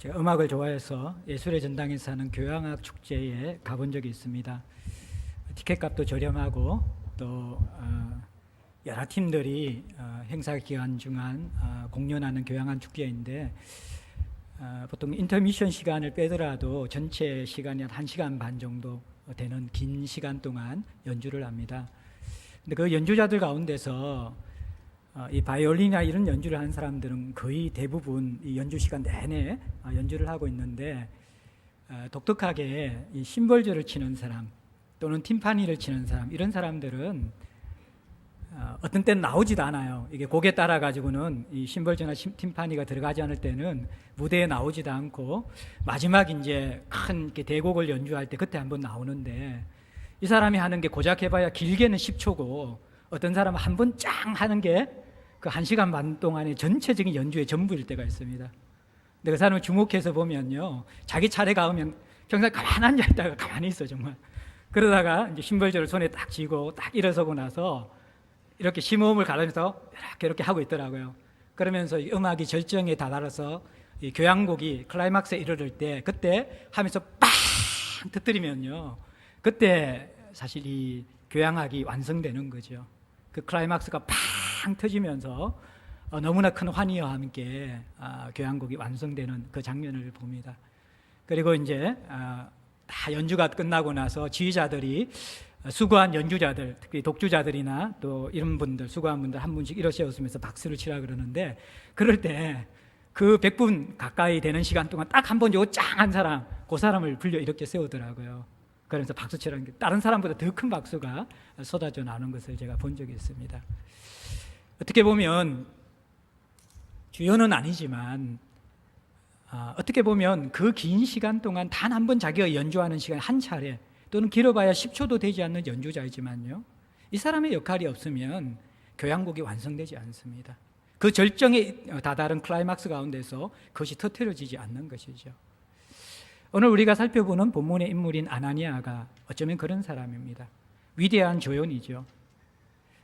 제가 음악을 좋아해서 예술의 전당에서 하는 교향악 축제에 가본 적이 있습니다. 티켓값도 저렴하고 또 여러 팀들이 행사 기간 중간 공연하는 교향악 축제인데 보통 인터미션 시간을 빼더라도 전체 시간이 한 1시간 반 정도 되는 긴 시간 동안 연주를 합니다. 근데 그 연주자들 가운데서 이 바이올린이나 이런 연주를 하는 사람들은 거의 대부분 이 연주 시간 내내 연주를 하고 있는데 독특하게 이 심벌저를 치는 사람 또는 팀파니를 치는 사람, 이런 사람들은 어떤 때는 나오지도 않아요. 이게 곡에 따라 가지고는 이 심벌저나 팀파니가 들어가지 않을 때는 무대에 나오지도 않고 마지막 이제 큰 대곡을 연주할 때 그때 한번 나오는데, 이 사람이 하는 게 고작 해봐야 길게는 10초고 어떤 사람은 한 번 짱 하는 게 그 1시간 반 동안의 전체적인 연주의 전부일 때가 있습니다. 근데 그 사람을 주목해서 보면요, 자기 차례가 오면 평생 가만히 앉아있다가 가만히 있어 정말. 그러다가 이제 심벌저를 손에 딱 쥐고 딱 일어서고 나서 이렇게 심호흡을 가르면서 이렇게 하고 있더라고요. 그러면서 이 음악이 절정에 다다라서 이 교향곡이 클라이막스에 이르를 때 그때 하면서 빵 터뜨리면요, 그때 사실 이 교향악이 완성되는 거죠. 그 클라이막스가 팡 터지면서 너무나 큰 환희와 함께 교향곡이 완성되는 그 장면을 봅니다. 그리고 이제 다 연주가 끝나고 나서 지휘자들이 수고한 연주자들, 특히 독주자들이나 또 이런 분들, 수고한 분들 한 분씩 일어세우면서 박수를 치라 그러는데, 그럴 때 그 100분 가까이 되는 시간 동안 딱 한 번 요 짱한 사람, 그 사람을 불려 이렇게 세우더라고요. 그러면서 박수 치라는 게 다른 사람보다 더 큰 박수가 쏟아져 나오는 것을 제가 본 적이 있습니다. 어떻게 보면 주연은 아니지만 어떻게 보면 그 긴 시간 동안 단 한 번 자기가 연주하는 시간 한 차례 또는 길어봐야 10초도 되지 않는 연주자이지만요, 이 사람의 역할이 없으면 교향곡이 완성되지 않습니다. 그 절정에 다다른 클라이막스 가운데서 그것이 터뜨려지지 않는 것이죠. 오늘 우리가 살펴보는 본문의 인물인 아나니아가 어쩌면 그런 사람입니다. 위대한 조연이죠.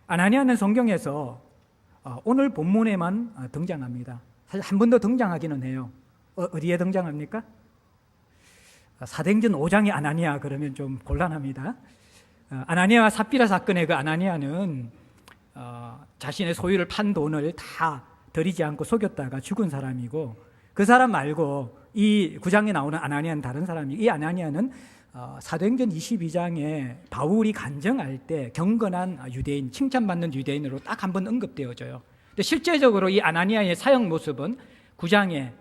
아나니아는 성경에서 오늘 본문에만 등장합니다. 사실 한 번 더 등장하기는 해요. 어디에 등장합니까? 사도행전 5장의 아나니아 그러면 좀 곤란합니다. 아나니아와 삽비라 사건의 그 아나니아는 자신의 소유를 판 돈을 다 들이지 않고 속였다가 죽은 사람이고, 그 사람 말고 이 9장에 나오는 아나니아는 다른 사람이고, 이 아나니아는 사도행전 22장에 바울이 간증할 때 경건한 유대인, 칭찬받는 유대인으로 딱 한 번 언급되어져요. 근데 실제적으로 이 아나니아의 사역 모습은 9장에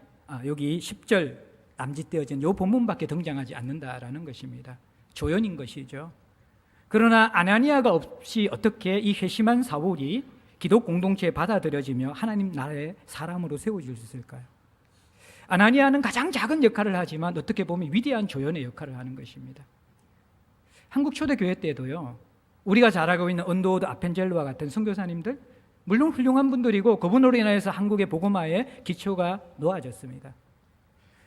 여기 10절 남짓되어진 이 본문밖에 등장하지 않는다라는 것입니다. 조연인 것이죠. 그러나 아나니아가 없이 어떻게 이 회심한 사울이 기독 공동체에 받아들여지며 하나님 나라의 사람으로 세워질 수 있을까요? 아나니아는 가장 작은 역할을 하지만 어떻게 보면 위대한 조연의 역할을 하는 것입니다. 한국 초대교회 때도요, 우리가 잘 알고 있는 언더우드 아펜젤로와 같은 선교사님들, 물론 훌륭한 분들이고 그분으로 인해서 한국의 복음화의 기초가 놓아졌습니다.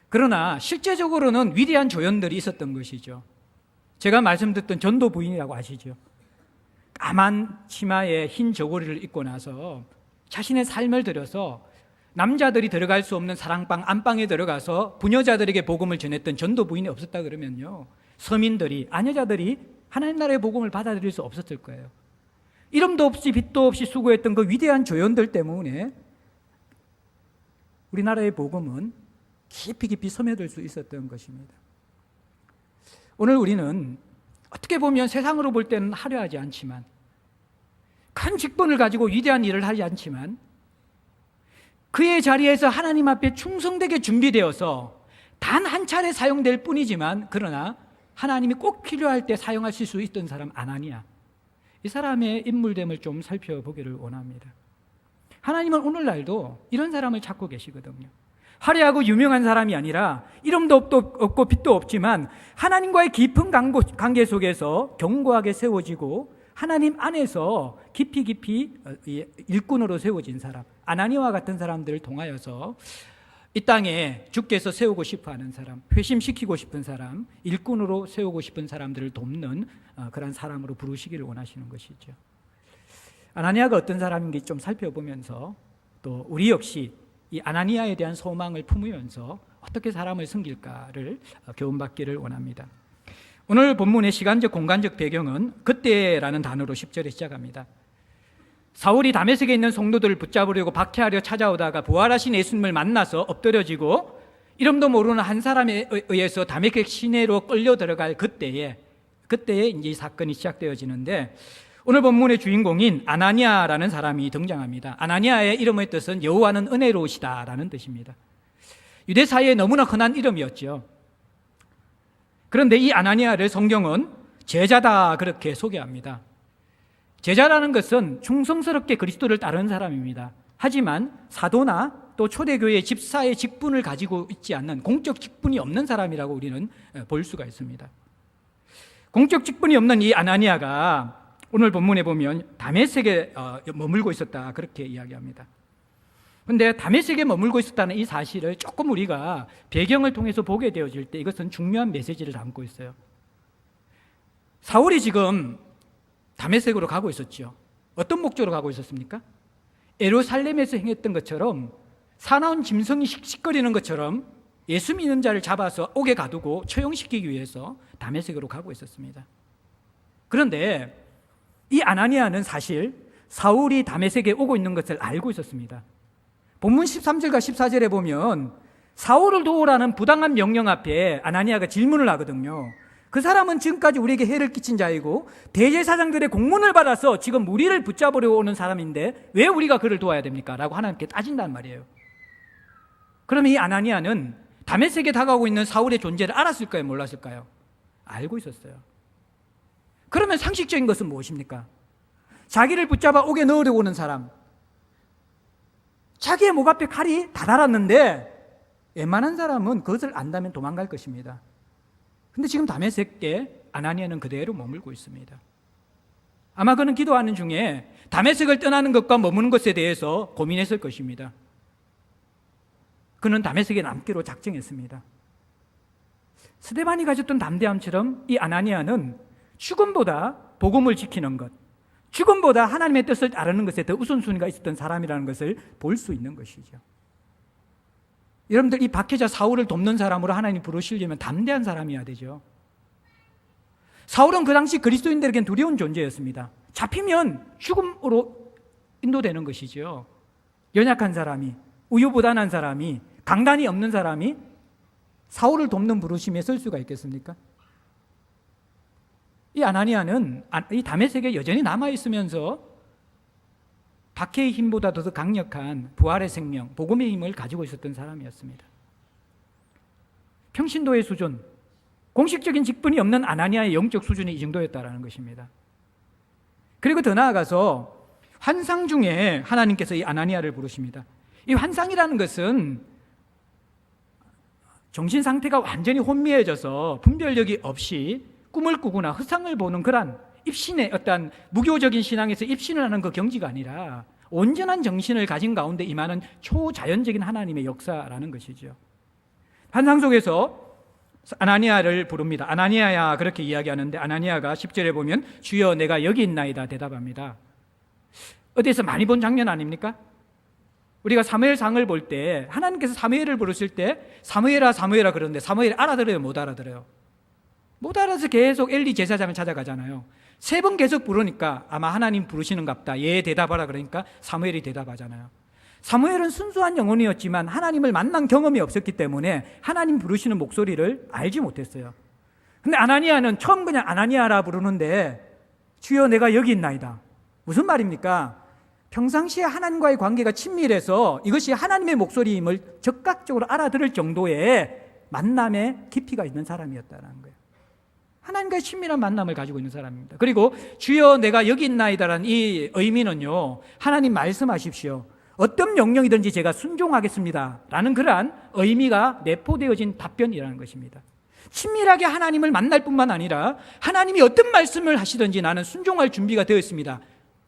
그러나 실제적으로는 위대한 조연들이 있었던 것이죠. 제가 말씀드렸던 전도 부인이라고 아시죠? 까만 치마에 흰 저고리를 입고 나서 자신의 삶을 들여서 남자들이 들어갈 수 없는 사랑방 안방에 들어가서 부녀자들에게 복음을 전했던 전도 부인이 없었다 그러면요, 서민들이, 아녀자들이 하나님 나라의 복음을 받아들일 수 없었을 거예요. 이름도 없이 빛도 없이 수고했던 그 위대한 조연들 때문에 우리나라의 복음은 깊이 스며들 수 있었던 것입니다. 오늘 우리는 어떻게 보면 세상으로 볼 때는 화려하지 않지만, 큰 직분을 가지고 위대한 일을 하지 않지만, 그의 자리에서 하나님 앞에 충성되게 준비되어서 단 한 차례 사용될 뿐이지만, 그러나 하나님이 꼭 필요할 때 사용하실 수 있던 사람 아나니아, 이 사람의 인물됨을 좀 살펴보기를 원합니다. 하나님은 오늘날도 이런 사람을 찾고 계시거든요. 화려하고 유명한 사람이 아니라 이름도 없고 빛도 없지만 하나님과의 깊은 관계 속에서 견고하게 세워지고 하나님 안에서 깊이 일꾼으로 세워진 사람, 아나니아와 같은 사람들을 통하여서 이 땅에 주께서 세우고 싶어하는 사람, 회심시키고 싶은 사람, 일꾼으로 세우고 싶은 사람들을 돕는 그런 사람으로 부르시기를 원하시는 것이죠. 아나니아가 어떤 사람인지 좀 살펴보면서 또 우리 역시 이 아나니아에 대한 소망을 품으면서 어떻게 사람을 섬길까를 교훈받기를 원합니다. 오늘 본문의 시간적 공간적 배경은 그때라는 단어로 10절에 시작합니다. 사울이 다메섹에 있는 성도들을 붙잡으려고 박해하려 찾아오다가 부활하신 예수님을 만나서 엎드려지고 이름도 모르는 한 사람에 의해서 다메섹 시내로 끌려 들어갈 그때에 이제 이 사건이 시작되어지는데, 오늘 본문의 주인공인 아나니아라는 사람이 등장합니다. 아나니아의 이름의 뜻은 여호와는 은혜로우시다라는 뜻입니다. 유대 사회에 너무나 흔한 이름이었죠. 그런데 이 아나니아를 성경은 제자다 그렇게 소개합니다. 제자라는 것은 충성스럽게 그리스도를 따르는 사람입니다. 하지만 사도나 또 초대교회 집사의 직분을 가지고 있지 않는, 공적 직분이 없는 사람이라고 우리는 볼 수가 있습니다. 공적 직분이 없는 이 아나니아가 오늘 본문에 보면 다메섹에 머물고 있었다 그렇게 이야기합니다. 그런데 다메섹에 머물고 있었다는 이 사실을 조금 우리가 배경을 통해서 보게 되어질 때 이것은 중요한 메시지를 담고 있어요. 사울이 지금 다메섹으로 가고 있었죠. 어떤 목적으로 가고 있었습니까? 예루살렘에서 행했던 것처럼 사나운 짐승이 씩씩거리는 것처럼 예수 믿는 자를 잡아서 옥에 가두고 처형시키기 위해서 다메섹으로 가고 있었습니다. 그런데 이 아나니아는 사실 사울이 다메섹에 오고 있는 것을 알고 있었습니다. 본문 13절과 14절에 보면 사울을 도우라는 부당한 명령 앞에 아나니아가 질문을 하거든요. 그 사람은 지금까지 우리에게 해를 끼친 자이고 대제사장들의 공문을 받아서 지금 우리를 붙잡으려 오는 사람인데 왜 우리가 그를 도와야 됩니까? 라고 하나님께 따진단 말이에요. 그러면 이 아나니아는 다메섹에 다가오고 있는 사울의 존재를 알았을까요? 몰랐을까요? 알고 있었어요. 그러면 상식적인 것은 무엇입니까? 자기를 붙잡아 옥에 넣으려고 오는 사람, 자기의 목 앞에 칼이 다 달았는데 웬만한 사람은 그것을 안다면 도망갈 것입니다. 근데 지금 다메섹에 아나니아는 그대로 머물고 있습니다. 아마 그는 기도하는 중에 다메섹을 떠나는 것과 머무는 것에 대해서 고민했을 것입니다. 그는 다메섹에 남기로 작정했습니다. 스데반이 가졌던 담대함처럼 이 아나니아는 죽음보다 복음을 지키는 것, 죽음보다 하나님의 뜻을 따르는 것에 더 우선순위가 있었던 사람이라는 것을 볼 수 있는 것이죠. 여러분들, 이 박해자 사울을 돕는 사람으로 하나님 부르시려면 담대한 사람이어야 되죠. 사울은 그 당시 그리스도인들에겐 두려운 존재였습니다. 잡히면 죽음으로 인도되는 것이죠. 연약한 사람이, 우유부단한 사람이, 강단이 없는 사람이 사울을 돕는 부르심에 설 수가 있겠습니까? 이 아나니아는 이 다메섹에 여전히 남아있으면서 박해의 힘보다 더 강력한 부활의 생명, 복음의 힘을 가지고 있었던 사람이었습니다. 평신도의 수준, 공식적인 직분이 없는 아나니아의 영적 수준이 이 정도였다는 것입니다. 그리고 더 나아가서 환상 중에 하나님께서 이 아나니아를 부르십니다. 이 환상이라는 것은 정신 상태가 완전히 혼미해져서 분별력이 없이 꿈을 꾸거나 헛상을 보는 그런 입신의 어떤 무교적인 신앙에서 입신을 하는 그 경지가 아니라 온전한 정신을 가진 가운데 임하는 초자연적인 하나님의 역사라는 것이죠. 환상 속에서 아나니아를 부릅니다. 아나니아야, 그렇게 이야기하는데 아나니아가 10절에 보면 주여 내가 여기 있나이다 대답합니다. 어디에서 많이 본 장면 아닙니까? 우리가 사무엘상을 볼 때 하나님께서 사무엘을 부르실 때 사무엘아 사무엘아 그러는데 사무엘이 알아들어요? 못 알아들어요? 못 알아서 계속 엘리 제사장을 찾아가잖아요. 3번 계속 부르니까 아마 하나님 부르시는갑다. 예 대답하라 그러니까 사무엘이 대답하잖아요. 사무엘은 순수한 영혼이었지만 하나님을 만난 경험이 없었기 때문에 하나님 부르시는 목소리를 알지 못했어요. 근데 아나니아는 처음 그냥 아나니아라 부르는데 주여 내가 여기 있나이다. 무슨 말입니까? 평상시에 하나님과의 관계가 친밀해서 이것이 하나님의 목소리임을 적극적으로 알아들을 정도의 만남의 깊이가 있는 사람이었다는 거예요. 하나님과의 친밀한 만남을 가지고 있는 사람입니다. 그리고 주여 내가 여기 있나이다라는 이 의미는요, 하나님 말씀하십시오. 어떤 명령이든지 제가 순종하겠습니다 라는 그러한 의미가 내포되어진 답변이라는 것입니다. 친밀하게 하나님을 만날 뿐만 아니라 하나님이 어떤 말씀을 하시든지 나는 순종할 준비가 되어 있습니다.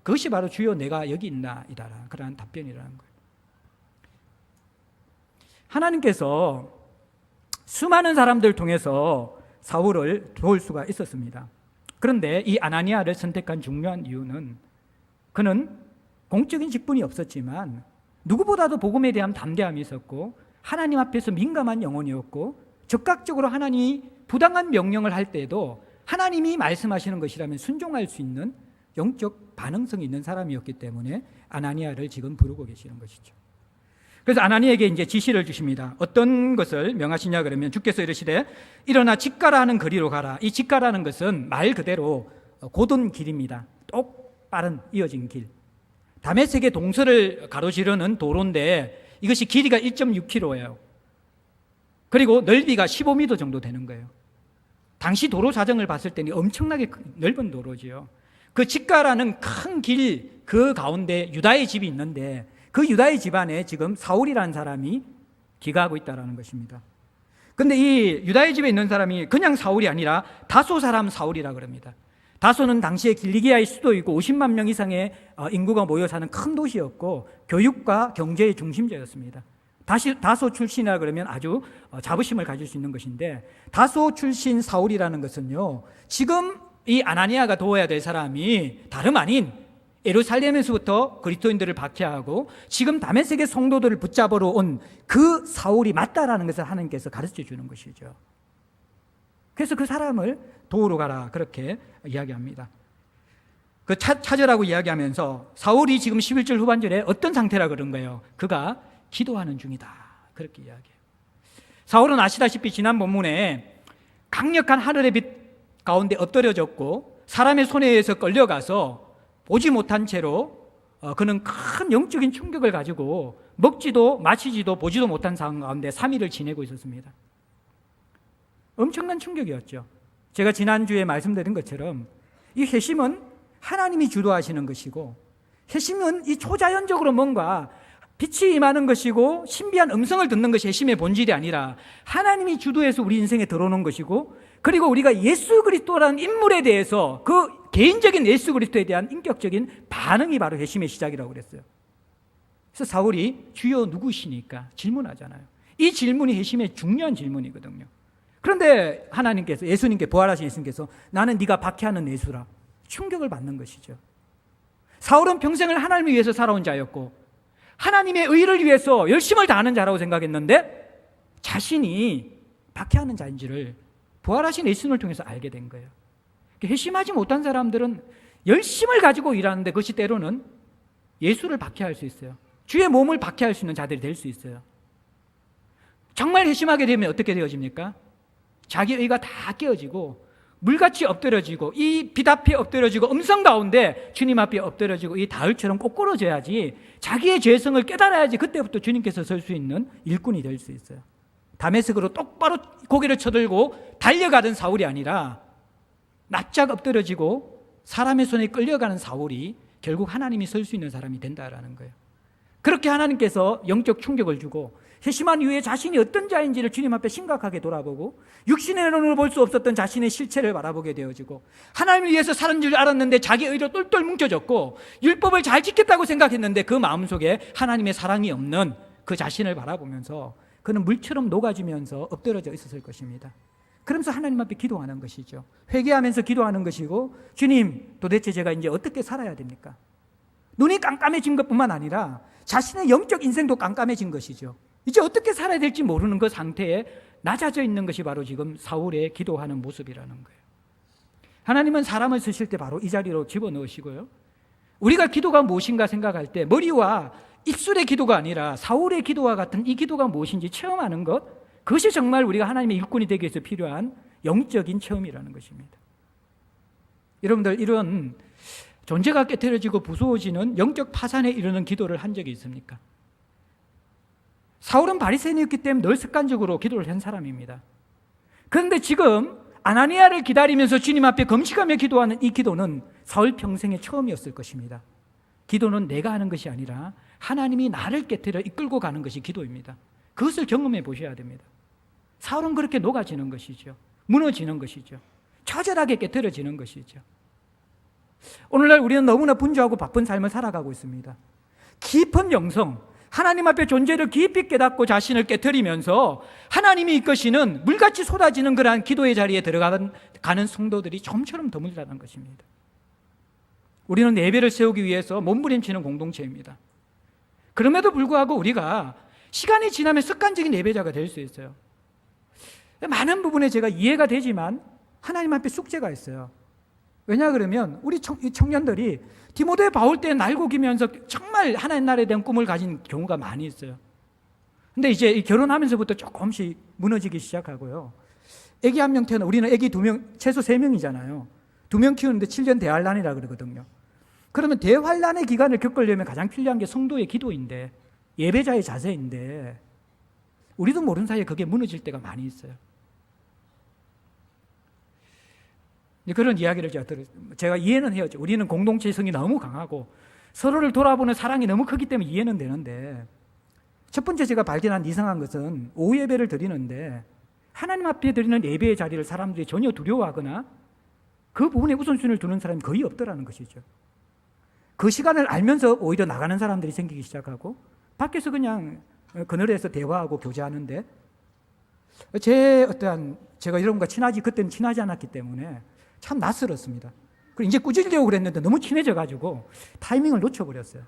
그것이 바로 주여 내가 여기 있나이다 그러한 답변이라는 거예요. 하나님께서 수많은 사람들 통해서 사울을 도울 수가 있었습니다. 그런데 이 아나니아를 선택한 중요한 이유는 그는 공적인 직분이 없었지만 누구보다도 복음에 대한 담대함이 있었고 하나님 앞에서 민감한 영혼이었고 적극적으로 하나님이 부당한 명령을 할 때에도 하나님이 말씀하시는 것이라면 순종할 수 있는 영적 반응성이 있는 사람이었기 때문에 아나니아를 지금 부르고 계시는 것이죠. 그래서 아나니에게 이제 지시를 주십니다. 어떤 것을 명하시냐 그러면 주께서 이르시되 일어나 직가라 하는 거리로 가라. 이 직가라는 것은 말 그대로 곧은 길입니다. 똑바른 이어진 길. 다메섹의 동서를 가로지르는 도로인데 이것이 길이가 1.6km예요. 그리고 넓이가 15m 정도 되는 거예요. 당시 도로 사정을 봤을 때는 엄청나게 넓은 도로지요. 그 직가라는 큰 길 그 가운데 유다의 집이 있는데 그 유다의 집안에 지금 사울이라는 사람이 기가하고 있다는 것입니다. 그런데 이 유다의 집에 있는 사람이 그냥 사울이 아니라 다소 사람 사울이라 그럽니다. 다소는 당시에 길리기아의 수도이고 50만 명 이상의 인구가 모여 사는 큰 도시였고 교육과 경제의 중심지였습니다. 다소 출신이라 그러면 아주 자부심을 가질 수 있는 것인데 다소 출신 사울이라는 것은요, 지금 이 아나니아가 도와야 될 사람이 다름 아닌 예루살렘에서부터 그리스도인들을 박해하고 지금 다메섹의 성도들을 붙잡으러 온 그 사울이 맞다라는 것을 하나님께서 가르쳐 주는 것이죠. 그래서 그 사람을 도우러 가라 그렇게 이야기합니다. 그 찾으라고 이야기하면서 사울이 지금 11절 후반절에 어떤 상태라 그런 거예요? 그가 기도하는 중이다 그렇게 이야기해요. 사울은 아시다시피 지난 본문에 강력한 하늘의 빛 가운데 엎드려졌고 사람의 손에 의해서 끌려가서 보지 못한 채로 그는 큰 영적인 충격을 가지고 먹지도 마시지도 보지도 못한 상황 가운데 3일을 지내고 있었습니다. 엄청난 충격이었죠. 제가 지난주에 말씀드린 것처럼 이 회심은 하나님이 주도하시는 것이고 회심은 이 초자연적으로 뭔가 빛이 임하는 것이고 신비한 음성을 듣는 것이 회심의 본질이 아니라 하나님이 주도해서 우리 인생에 들어오는 것이고 그리고 우리가 예수 그리스도라는 인물에 대해서 그 개인적인 예수 그리스도에 대한 인격적인 반응이 바로 회심의 시작이라고 그랬어요. 그래서 사울이 주여 누구시니까 질문하잖아요. 이 질문이 회심의 중요한 질문이거든요. 그런데 하나님께서 예수님께 부활하신 예수님께서 나는 네가 박해하는 예수라 충격을 받는 것이죠. 사울은 평생을 하나님을 위해서 살아온 자였고 하나님의 의를 위해서 열심을 다하는 자라고 생각했는데 자신이 박해하는 자인지를 부활하신 예수님을 통해서 알게 된 거예요. 회심하지 못한 사람들은 열심을 가지고 일하는데 그것이 때로는 예수를 박해할 수 있어요. 주의 몸을 박해할 수 있는 자들이 될 수 있어요. 정말 회심하게 되면 어떻게 되어집니까? 자기 의가 다 깨어지고 물같이 엎드려지고 이 빛 앞에 엎드려지고 음성 가운데 주님 앞에 엎드려지고 이 다을처럼 꼬꾸러져야지 자기의 죄성을 깨달아야지 그때부터 주님께서 설 수 있는 일꾼이 될 수 있어요. 다메섹으로 똑바로 고개를 쳐들고 달려가던 사울이 아니라 납작 엎드려지고 사람의 손에 끌려가는 사울이 결국 하나님이 설 수 있는 사람이 된다라는 거예요. 그렇게 하나님께서 영적 충격을 주고 회심한 이후에 자신이 어떤 자인지를 주님 앞에 심각하게 돌아보고 육신의 눈으로 볼 수 없었던 자신의 실체를 바라보게 되어지고 하나님을 위해서 사는 줄 알았는데 자기 의로 똘똘 뭉쳐졌고 율법을 잘 지켰다고 생각했는데 그 마음속에 하나님의 사랑이 없는 그 자신을 바라보면서 그는 물처럼 녹아지면서 엎드려져 있었을 것입니다. 그러면서 하나님 앞에 기도하는 것이죠. 회개하면서 기도하는 것이고 주님 도대체 제가 이제 어떻게 살아야 됩니까? 눈이 깜깜해진 것뿐만 아니라 자신의 영적 인생도 깜깜해진 것이죠. 이제 어떻게 살아야 될지 모르는 그 상태에 낮아져 있는 것이 바로 지금 사울의 기도하는 모습이라는 거예요. 하나님은 사람을 쓰실 때 바로 이 자리로 집어넣으시고요. 우리가 기도가 무엇인가 생각할 때 머리와 입술의 기도가 아니라 사울의 기도와 같은 이 기도가 무엇인지 체험하는 것, 그것이 정말 우리가 하나님의 일꾼이 되기 위해서 필요한 영적인 체험이라는 것입니다. 여러분들 이런 존재가 깨트려지고 부수어지는 영적 파산에 이르는 기도를 한 적이 있습니까? 사울은 바리새인이었기 때문에 늘 습관적으로 기도를 한 사람입니다. 그런데 지금 아나니아를 기다리면서 주님 앞에 금식하며 기도하는 이 기도는 사울 평생의 처음이었을 것입니다. 기도는 내가 하는 것이 아니라 하나님이 나를 깨트려 이끌고 가는 것이 기도입니다. 그것을 경험해 보셔야 됩니다. 사울은 그렇게 녹아지는 것이죠. 무너지는 것이죠. 처절하게 깨트려지는 것이죠. 오늘날 우리는 너무나 분주하고 바쁜 삶을 살아가고 있습니다. 깊은 영성, 하나님 앞에 존재를 깊이 깨닫고 자신을 깨트리면서 하나님이 이끄시는 물같이 쏟아지는 그러한 기도의 자리에 들어가는 성도들이 좀처럼 드물다는 것입니다. 우리는 예배를 세우기 위해서 몸부림치는 공동체입니다. 그럼에도 불구하고 우리가 시간이 지나면 습관적인 예배자가 될 수 있어요. 많은 부분에 제가 이해가 되지만 하나님 앞에 숙제가 있어요. 왜냐 그러면 우리 청년들이 디모데 바울 때 날고기면서 정말 하나님 나라에 대한 꿈을 가진 경우가 많이 있어요. 근데 이제 결혼하면서부터 조금씩 무너지기 시작하고요. 애기 한 명 태어나, 우리는 애기 2명, 최소 3명이잖아요. 2명 키우는데 7년 대환란이라 그러거든요. 그러면 대환란의 기간을 겪으려면 가장 필요한 게 성도의 기도인데, 예배자의 자세인데, 우리도 모르는 사이에 그게 무너질 때가 많이 있어요. 그런 이야기를 제가 이해는 해야죠. 우리는 공동체성이 너무 강하고 서로를 돌아보는 사랑이 너무 크기 때문에 이해는 되는데, 첫 번째 제가 발견한 이상한 것은 오후 예배를 드리는데 하나님 앞에 드리는 예배의 자리를 사람들이 전혀 두려워하거나 그 부분에 우선순위를 두는 사람이 거의 없더라는 것이죠. 그 시간을 알면서 오히려 나가는 사람들이 생기기 시작하고 밖에서 그냥 그늘에서 대화하고 교제하는데, 제가 여러분과 그때는 친하지 않았기 때문에 참 낯설었습니다. 그리고 이제 꾸짖으려고 그랬는데 너무 친해져가지고 타이밍을 놓쳐버렸어요.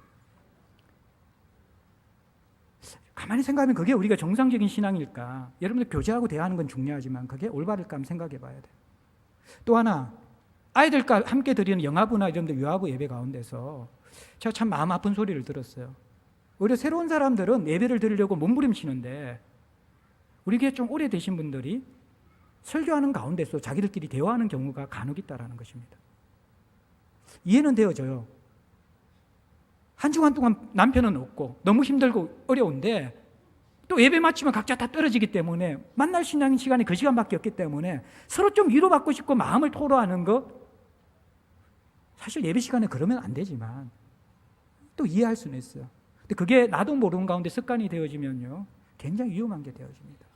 가만히 생각하면 그게 우리가 정상적인 신앙일까? 여러분들 교제하고 대화하는 건 중요하지만 그게 올바를까 한번 생각해 봐야 돼요. 또 하나, 아이들과 함께 드리는 영아부나 이런 데 유아부 예배 가운데서 제가 참 마음 아픈 소리를 들었어요. 오히려 새로운 사람들은 예배를 드리려고 몸부림치는데 우리 교회 좀 오래되신 분들이 설교하는 가운데서 자기들끼리 대화하는 경우가 간혹 있다라는 것입니다. 이해는 되어져요. 한 주간 동안 남편은 없고 너무 힘들고 어려운데 또 예배 마치면 각자 다 떨어지기 때문에 만날 수 있는 시간이 그 시간밖에 없기 때문에 서로 좀 위로받고 싶고 마음을 토로하는 거, 사실 예배 시간에 그러면 안 되지만 또 이해할 수는 있어요. 근데 그게 나도 모르는 가운데 습관이 되어지면요 굉장히 위험한 게 되어집니다.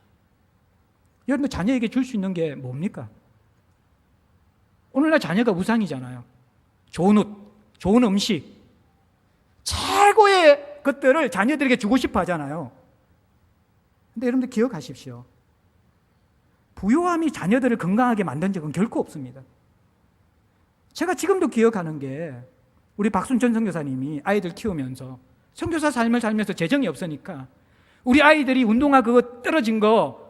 여러분, 자녀에게 줄 수 있는 게 뭡니까? 오늘날 자녀가 우상이잖아요. 좋은 옷, 좋은 음식, 최고의 것들을 자녀들에게 주고 싶어 하잖아요. 근데 여러분들 기억하십시오. 부요함이 자녀들을 건강하게 만든 적은 결코 없습니다. 제가 지금도 기억하는 게 우리 박순천 선교사님이 아이들 키우면서 선교사 삶을 살면서 재정이 없으니까 우리 아이들이 운동화 그거 떨어진 거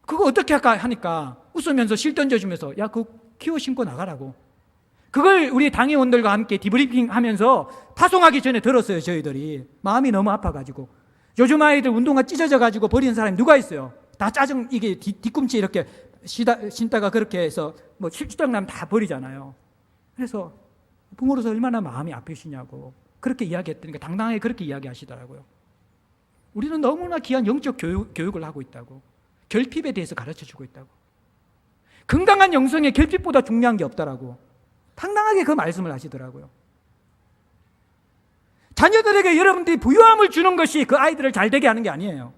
그거 어떻게 할까 하니까 웃으면서 실 던져주면서 야 그거 키워 신고 나가라고. 그걸 우리 당회원들과 함께 디브리핑 하면서 파송하기 전에 들었어요. 저희들이 마음이 너무 아파가지고. 요즘 아이들 운동화 찢어져가지고 버리는 사람이 누가 있어요? 다 이게 뒤꿈치 이렇게 신다가 그렇게 해서 뭐 실장나면 다 버리잖아요. 그래서 부모로서 얼마나 마음이 아프시냐고 그렇게 이야기했더니까 당당하게 그렇게 이야기하시더라고요. 우리는 너무나 귀한 영적 교육을 하고 있다고, 결핍에 대해서 가르쳐주고 있다고, 건강한 영성에 결핍보다 중요한 게 없다라고 당당하게 그 말씀을 하시더라고요. 자녀들에게 여러분들이 부유함을 주는 것이 그 아이들을 잘 되게 하는 게 아니에요.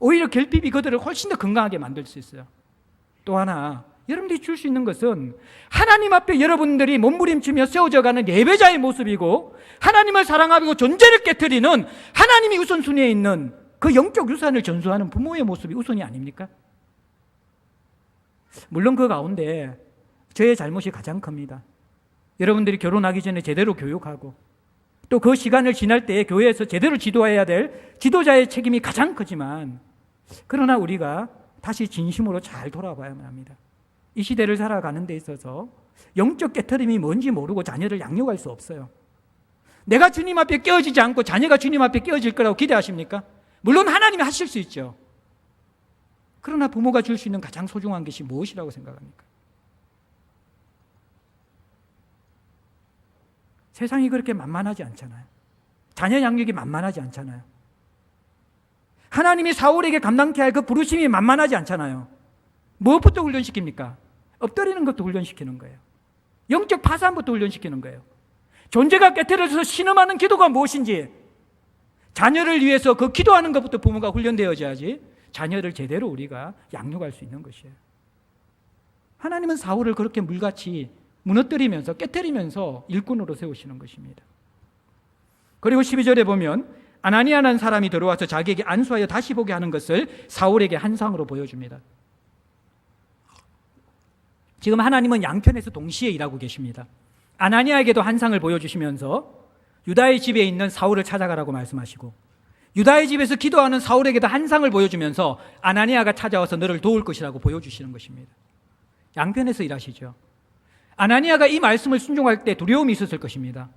오히려 결핍이 그들을 훨씬 더 건강하게 만들 수 있어요. 또 하나, 여러분들이 줄 수 있는 것은 하나님 앞에 여러분들이 몸부림치며 세워져가는 예배자의 모습이고, 하나님을 사랑하고 존재를 깨트리는 하나님이 우선순위에 있는 그 영적 유산을 전수하는 부모의 모습이 우선이 아닙니까? 물론 그 가운데 저의 잘못이 가장 큽니다. 여러분들이 결혼하기 전에 제대로 교육하고 또 그 시간을 지날 때 교회에서 제대로 지도해야 될 지도자의 책임이 가장 크지만, 그러나 우리가 다시 진심으로 잘 돌아봐야만 합니다. 이 시대를 살아가는 데 있어서 영적 깨트림이 뭔지 모르고 자녀를 양육할 수 없어요. 내가 주님 앞에 깨어지지 않고 자녀가 주님 앞에 깨어질 거라고 기대하십니까? 물론 하나님이 하실 수 있죠. 그러나 부모가 줄 수 있는 가장 소중한 것이 무엇이라고 생각합니까? 세상이 그렇게 만만하지 않잖아요. 자녀 양육이 만만하지 않잖아요. 하나님이 사울에게 감당케 할 그 부르심이 만만하지 않잖아요. 무엇부터 훈련시킵니까? 엎드리는 것도 훈련시키는 거예요. 영적 파산부터 훈련시키는 거예요. 존재가 깨트려져서 신음하는 기도가 무엇인지, 자녀를 위해서 그 기도하는 것부터 부모가 훈련되어져야지 자녀를 제대로 우리가 양육할 수 있는 것이에요. 하나님은 사울을 그렇게 물같이 무너뜨리면서 깨트리면서 일꾼으로 세우시는 것입니다. 그리고 12절에 보면 아나니아라는 사람이 들어와서 자기에게 안수하여 다시 보게 하는 것을 사울에게 환상으로 보여줍니다. 지금 하나님은 양편에서 동시에 일하고 계십니다. 아나니아에게도 환상을 보여주시면서 유다의 집에 있는 사울을 찾아가라고 말씀하시고, 유다의 집에서 기도하는 사울에게도 한상을 보여주면서 아나니아가 찾아와서 너를 도울 것이라고 보여주시는 것입니다. 양편에서 일하시죠. 아나니아가 이 말씀을 순종할 때 두려움이 있었을 것입니다.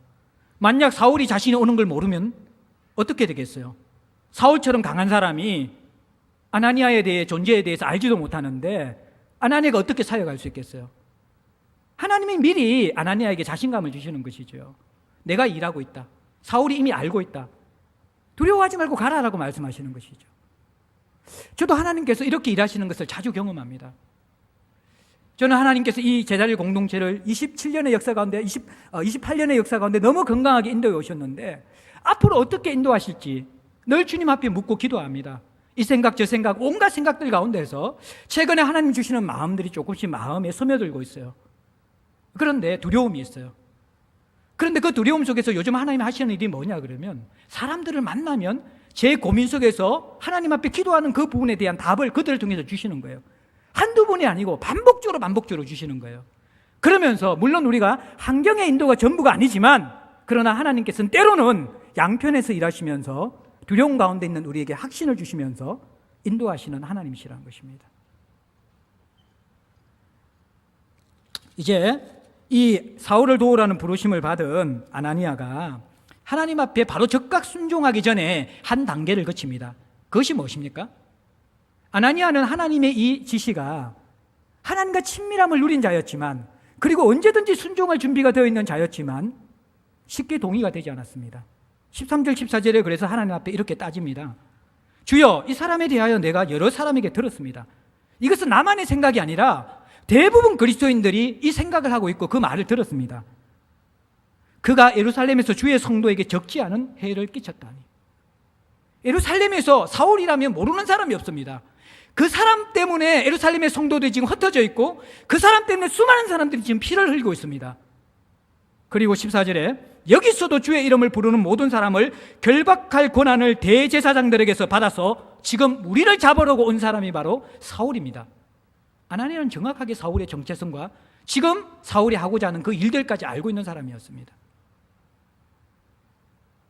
만약 사울이 자신이 오는 걸 모르면 어떻게 되겠어요? 사울처럼 강한 사람이 아나니아에 대해 존재에 대해서 알지도 못하는데 아나니아가 어떻게 사역할 수 있겠어요? 하나님이 미리 아나니아에게 자신감을 주시는 것이죠. 내가 일하고 있다. 사울이 이미 알고 있다. 두려워하지 말고 가라라고 말씀하시는 것이죠. 저도 하나님께서 이렇게 일하시는 것을 자주 경험합니다. 저는 하나님께서 이 제자리 공동체를 27년의 역사 가운데 28년의 역사 가운데 너무 건강하게 인도해 오셨는데 앞으로 어떻게 인도하실지 늘 주님 앞에 묻고 기도합니다. 이 생각 저 생각 온갖 생각들 가운데서 최근에 하나님 주시는 마음들이 조금씩 마음에 스며들고 있어요. 그런데 두려움이 있어요. 그런데 그 두려움 속에서 요즘 하나님 하시는 일이 뭐냐 그러면 사람들을 만나면 제 고민 속에서 하나님 앞에 기도하는 그 부분에 대한 답을 그들을 통해서 주시는 거예요. 한두 번이 아니고 반복적으로 주시는 거예요. 그러면서 물론 우리가 환경의 인도가 전부가 아니지만 그러나 하나님께서는 때로는 양편에서 일하시면서 두려움 가운데 있는 우리에게 확신을 주시면서 인도하시는 하나님이시라는 것입니다. 이제 이 사울을 도우라는 부르심을 받은 아나니아가 하나님 앞에 바로 즉각 순종하기 전에 한 단계를 거칩니다. 그것이 무엇입니까? 아나니아는 하나님의 이 지시가 하나님과 친밀함을 누린 자였지만 그리고 언제든지 순종할 준비가 되어 있는 자였지만 쉽게 동의가 되지 않았습니다. 13절 14절에 그래서 하나님 앞에 이렇게 따집니다. 주여, 이 사람에 대하여 내가 여러 사람에게 들었습니다. 이것은 나만의 생각이 아니라 대부분 그리스도인들이 이 생각을 하고 있고 그 말을 들었습니다. 그가 예루살렘에서 주의 성도에게 적지 않은 해를 끼쳤다니. 예루살렘에서 사울이라면 모르는 사람이 없습니다. 그 사람 때문에 예루살렘의 성도들이 지금 흩어져 있고 그 사람 때문에 수많은 사람들이 지금 피를 흘리고 있습니다. 그리고 14절에 여기서도 주의 이름을 부르는 모든 사람을 결박할 권한을 대제사장들에게서 받아서 지금 우리를 잡으려고 온 사람이 바로 사울입니다. 아나니아는 정확하게 사울의 정체성과 지금 사울이 하고자 하는 그 일들까지 알고 있는 사람이었습니다.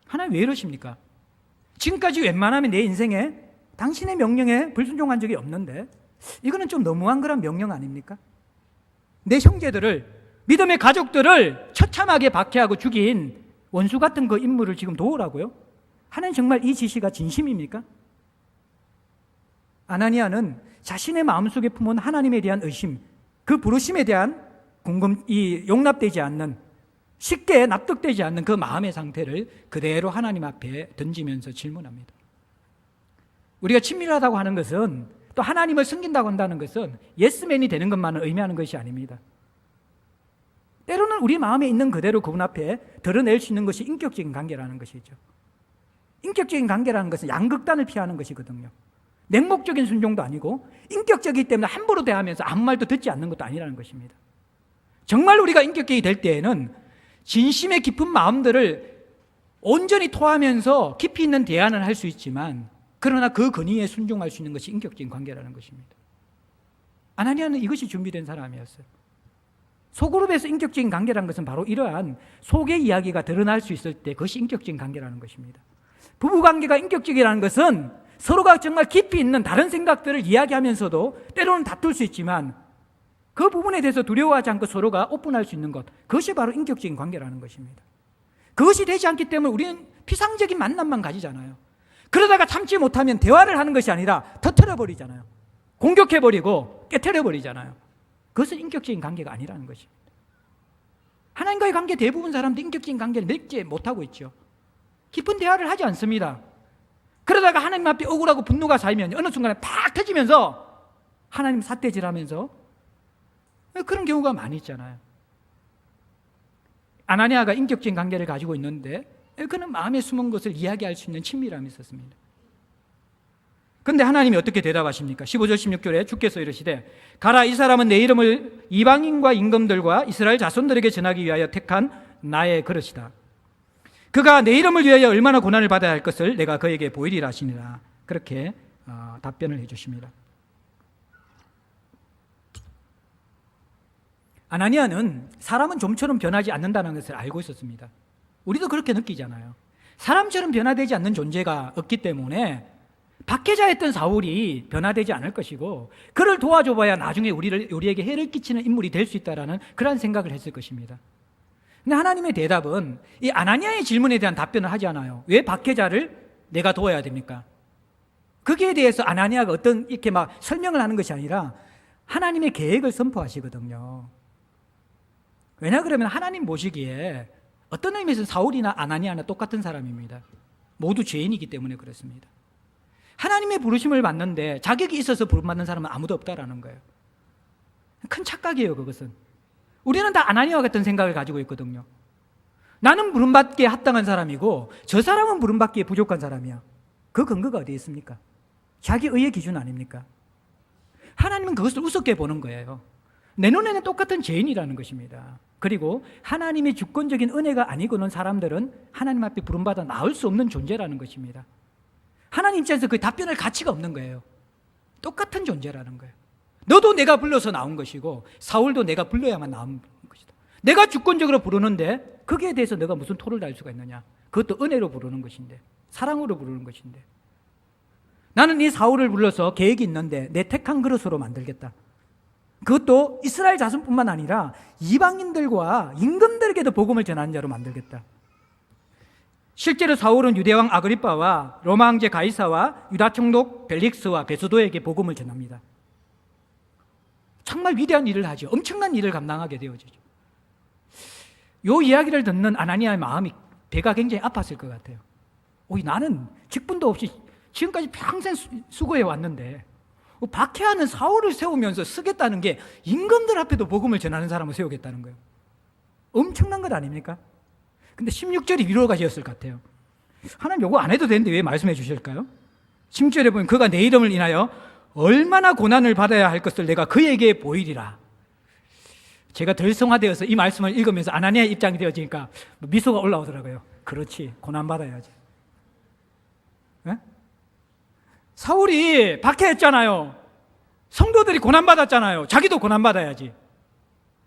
하나님 왜 이러십니까? 지금까지 웬만하면 내 인생에 당신의 명령에 불순종한 적이 없는데 이거는 좀 너무한 그런 명령 아닙니까? 내 형제들을 믿음의 가족들을 처참하게 박해하고 죽인 원수 같은 그 인물을 지금 도우라고요? 하나님 정말 이 지시가 진심입니까? 아나니아는 자신의 마음속에 품은 하나님에 대한 의심, 그 부르심에 대한 용납되지 않는, 쉽게 납득되지 않는 그 마음의 상태를 그대로 하나님 앞에 던지면서 질문합니다. 우리가 친밀하다고 하는 것은 또 하나님을 섬긴다고 한다는 것은 예스맨이 되는 것만을 의미하는 것이 아닙니다. 때로는 우리 마음에 있는 그대로 그분 앞에 드러낼 수 있는 것이 인격적인 관계라는 것이죠. 인격적인 관계라는 것은 양극단을 피하는 것이거든요. 맹목적인 순종도 아니고 인격적이기 때문에 함부로 대하면서 아무 말도 듣지 않는 것도 아니라는 것입니다. 정말 우리가 인격적이 될 때에는 진심의 깊은 마음들을 온전히 토하면서 깊이 있는 대안을 할 수 있지만 그러나 그 근위에 순종할 수 있는 것이 인격적인 관계라는 것입니다. 아나니아는 이것이 준비된 사람이었어요. 소그룹에서 인격적인 관계라는 것은 바로 이러한 속의 이야기가 드러날 수 있을 때 그것이 인격적인 관계라는 것입니다. 부부관계가 인격적이라는 것은 서로가 정말 깊이 있는 다른 생각들을 이야기하면서도 때로는 다툴 수 있지만 그 부분에 대해서 두려워하지 않고 서로가 오픈할 수 있는 것, 그것이 바로 인격적인 관계라는 것입니다. 그것이 되지 않기 때문에 우리는 피상적인 만남만 가지잖아요. 그러다가 참지 못하면 대화를 하는 것이 아니라 터뜨려버리잖아요. 공격해버리고 깨트려버리잖아요. 그것은 인격적인 관계가 아니라는 것입니다. 하나님과의 관계 대부분 사람들이 인격적인 관계를 맺지 못하고 있죠. 깊은 대화를 하지 않습니다. 그러다가 하나님 앞에 억울하고 분노가 쌓이면 어느 순간에 팍 터지면서 하나님 삿대질하면서 그런 경우가 많이 있잖아요. 아나니아가 인격적인 관계를 가지고 있는데 그는 마음에 숨은 것을 이야기할 수 있는 친밀함이 있었습니다. 그런데 하나님이 어떻게 대답하십니까? 15절 16절에 주께서 이르시되 가라, 이 사람은 내 이름을 이방인과 임금들과 이스라엘 자손들에게 전하기 위하여 택한 나의 그릇이다. 그가 내 이름을 위하여 얼마나 고난을 받아야 할 것을 내가 그에게 보이리라 하시니라. 그렇게 답변을 해 주십니다. 아나니아는 사람은 좀처럼 변하지 않는다는 것을 알고 있었습니다. 우리도 그렇게 느끼잖아요. 사람처럼 변화되지 않는 존재가 없기 때문에 박해자였던 사울이 변화되지 않을 것이고 그를 도와줘봐야 나중에 우리에게 해를 끼치는 인물이 될 수 있다라는 그런 생각을 했을 것입니다. 근데 하나님의 대답은 이 아나니아의 질문에 대한 답변을 하지 않아요. 왜 박해자를 내가 도와야 됩니까? 거기에 대해서 아나니아가 어떤 이렇게 막 설명을 하는 것이 아니라 하나님의 계획을 선포하시거든요. 왜냐 그러면 하나님 보시기에 어떤 의미에서 사울이나 아나니아나 똑같은 사람입니다. 모두 죄인이기 때문에 그렇습니다. 하나님의 부르심을 받는데 자격이 있어서 부름받는 사람은 아무도 없다라는 거예요. 큰 착각이에요, 그것은. 우리는 다 아나니아와 같은 생각을 가지고 있거든요. 나는 부름받기에 합당한 사람이고 저 사람은 부름받기에 부족한 사람이야. 그 근거가 어디에 있습니까? 자기 의의 기준 아닙니까? 하나님은 그것을 우습게 보는 거예요. 내 눈에는 똑같은 죄인이라는 것입니다. 그리고 하나님의 주권적인 은혜가 아니고는 사람들은 하나님 앞에 부름받아 나올 수 없는 존재라는 것입니다. 하나님 입장에서 그 답변할 가치가 없는 거예요. 똑같은 존재라는 거예요. 너도 내가 불러서 나온 것이고 사울도 내가 불러야만 나온 것이다. 내가 주권적으로 부르는데 거기에 대해서 너가 무슨 토를 달 수가 있느냐. 그것도 은혜로 부르는 것인데, 사랑으로 부르는 것인데, 나는 이 사울을 불러서 계획이 있는데 내 택한 그릇으로 만들겠다. 그것도 이스라엘 자손뿐만 아니라 이방인들과 임금들에게도 복음을 전하는 자로 만들겠다. 실제로 사울은 유대왕 아그리빠와 로마 황제 가이사와 유다 총독 벨릭스와 베스도에게 복음을 전합니다. 정말 위대한 일을 하죠. 엄청난 일을 감당하게 되어지죠. 이 이야기를 듣는 아나니아의 마음이 배가 굉장히 아팠을 것 같아요. 나는 직분도 없이 지금까지 평생 수고해 왔는데 박해하는 사울을 세우면서 쓰겠다는 게 임금들 앞에도 복음을 전하는 사람을 세우겠다는 거예요. 엄청난 것 아닙니까? 근데 16절이 위로가 되었을 것 같아요. 하나님 요거 안 해도 되는데 왜 말씀해 주실까요? 16절에 보면 그가 내 이름을 인하여 얼마나 고난을 받아야 할 것을 내가 그에게 보이리라. 제가 덜성화되어서 이 말씀을 읽으면서 아나니아의 입장이 되어지니까 미소가 올라오더라고요. 그렇지, 고난받아야지. 네? 사울이 박해했잖아요. 성도들이 고난받았잖아요. 자기도 고난받아야지.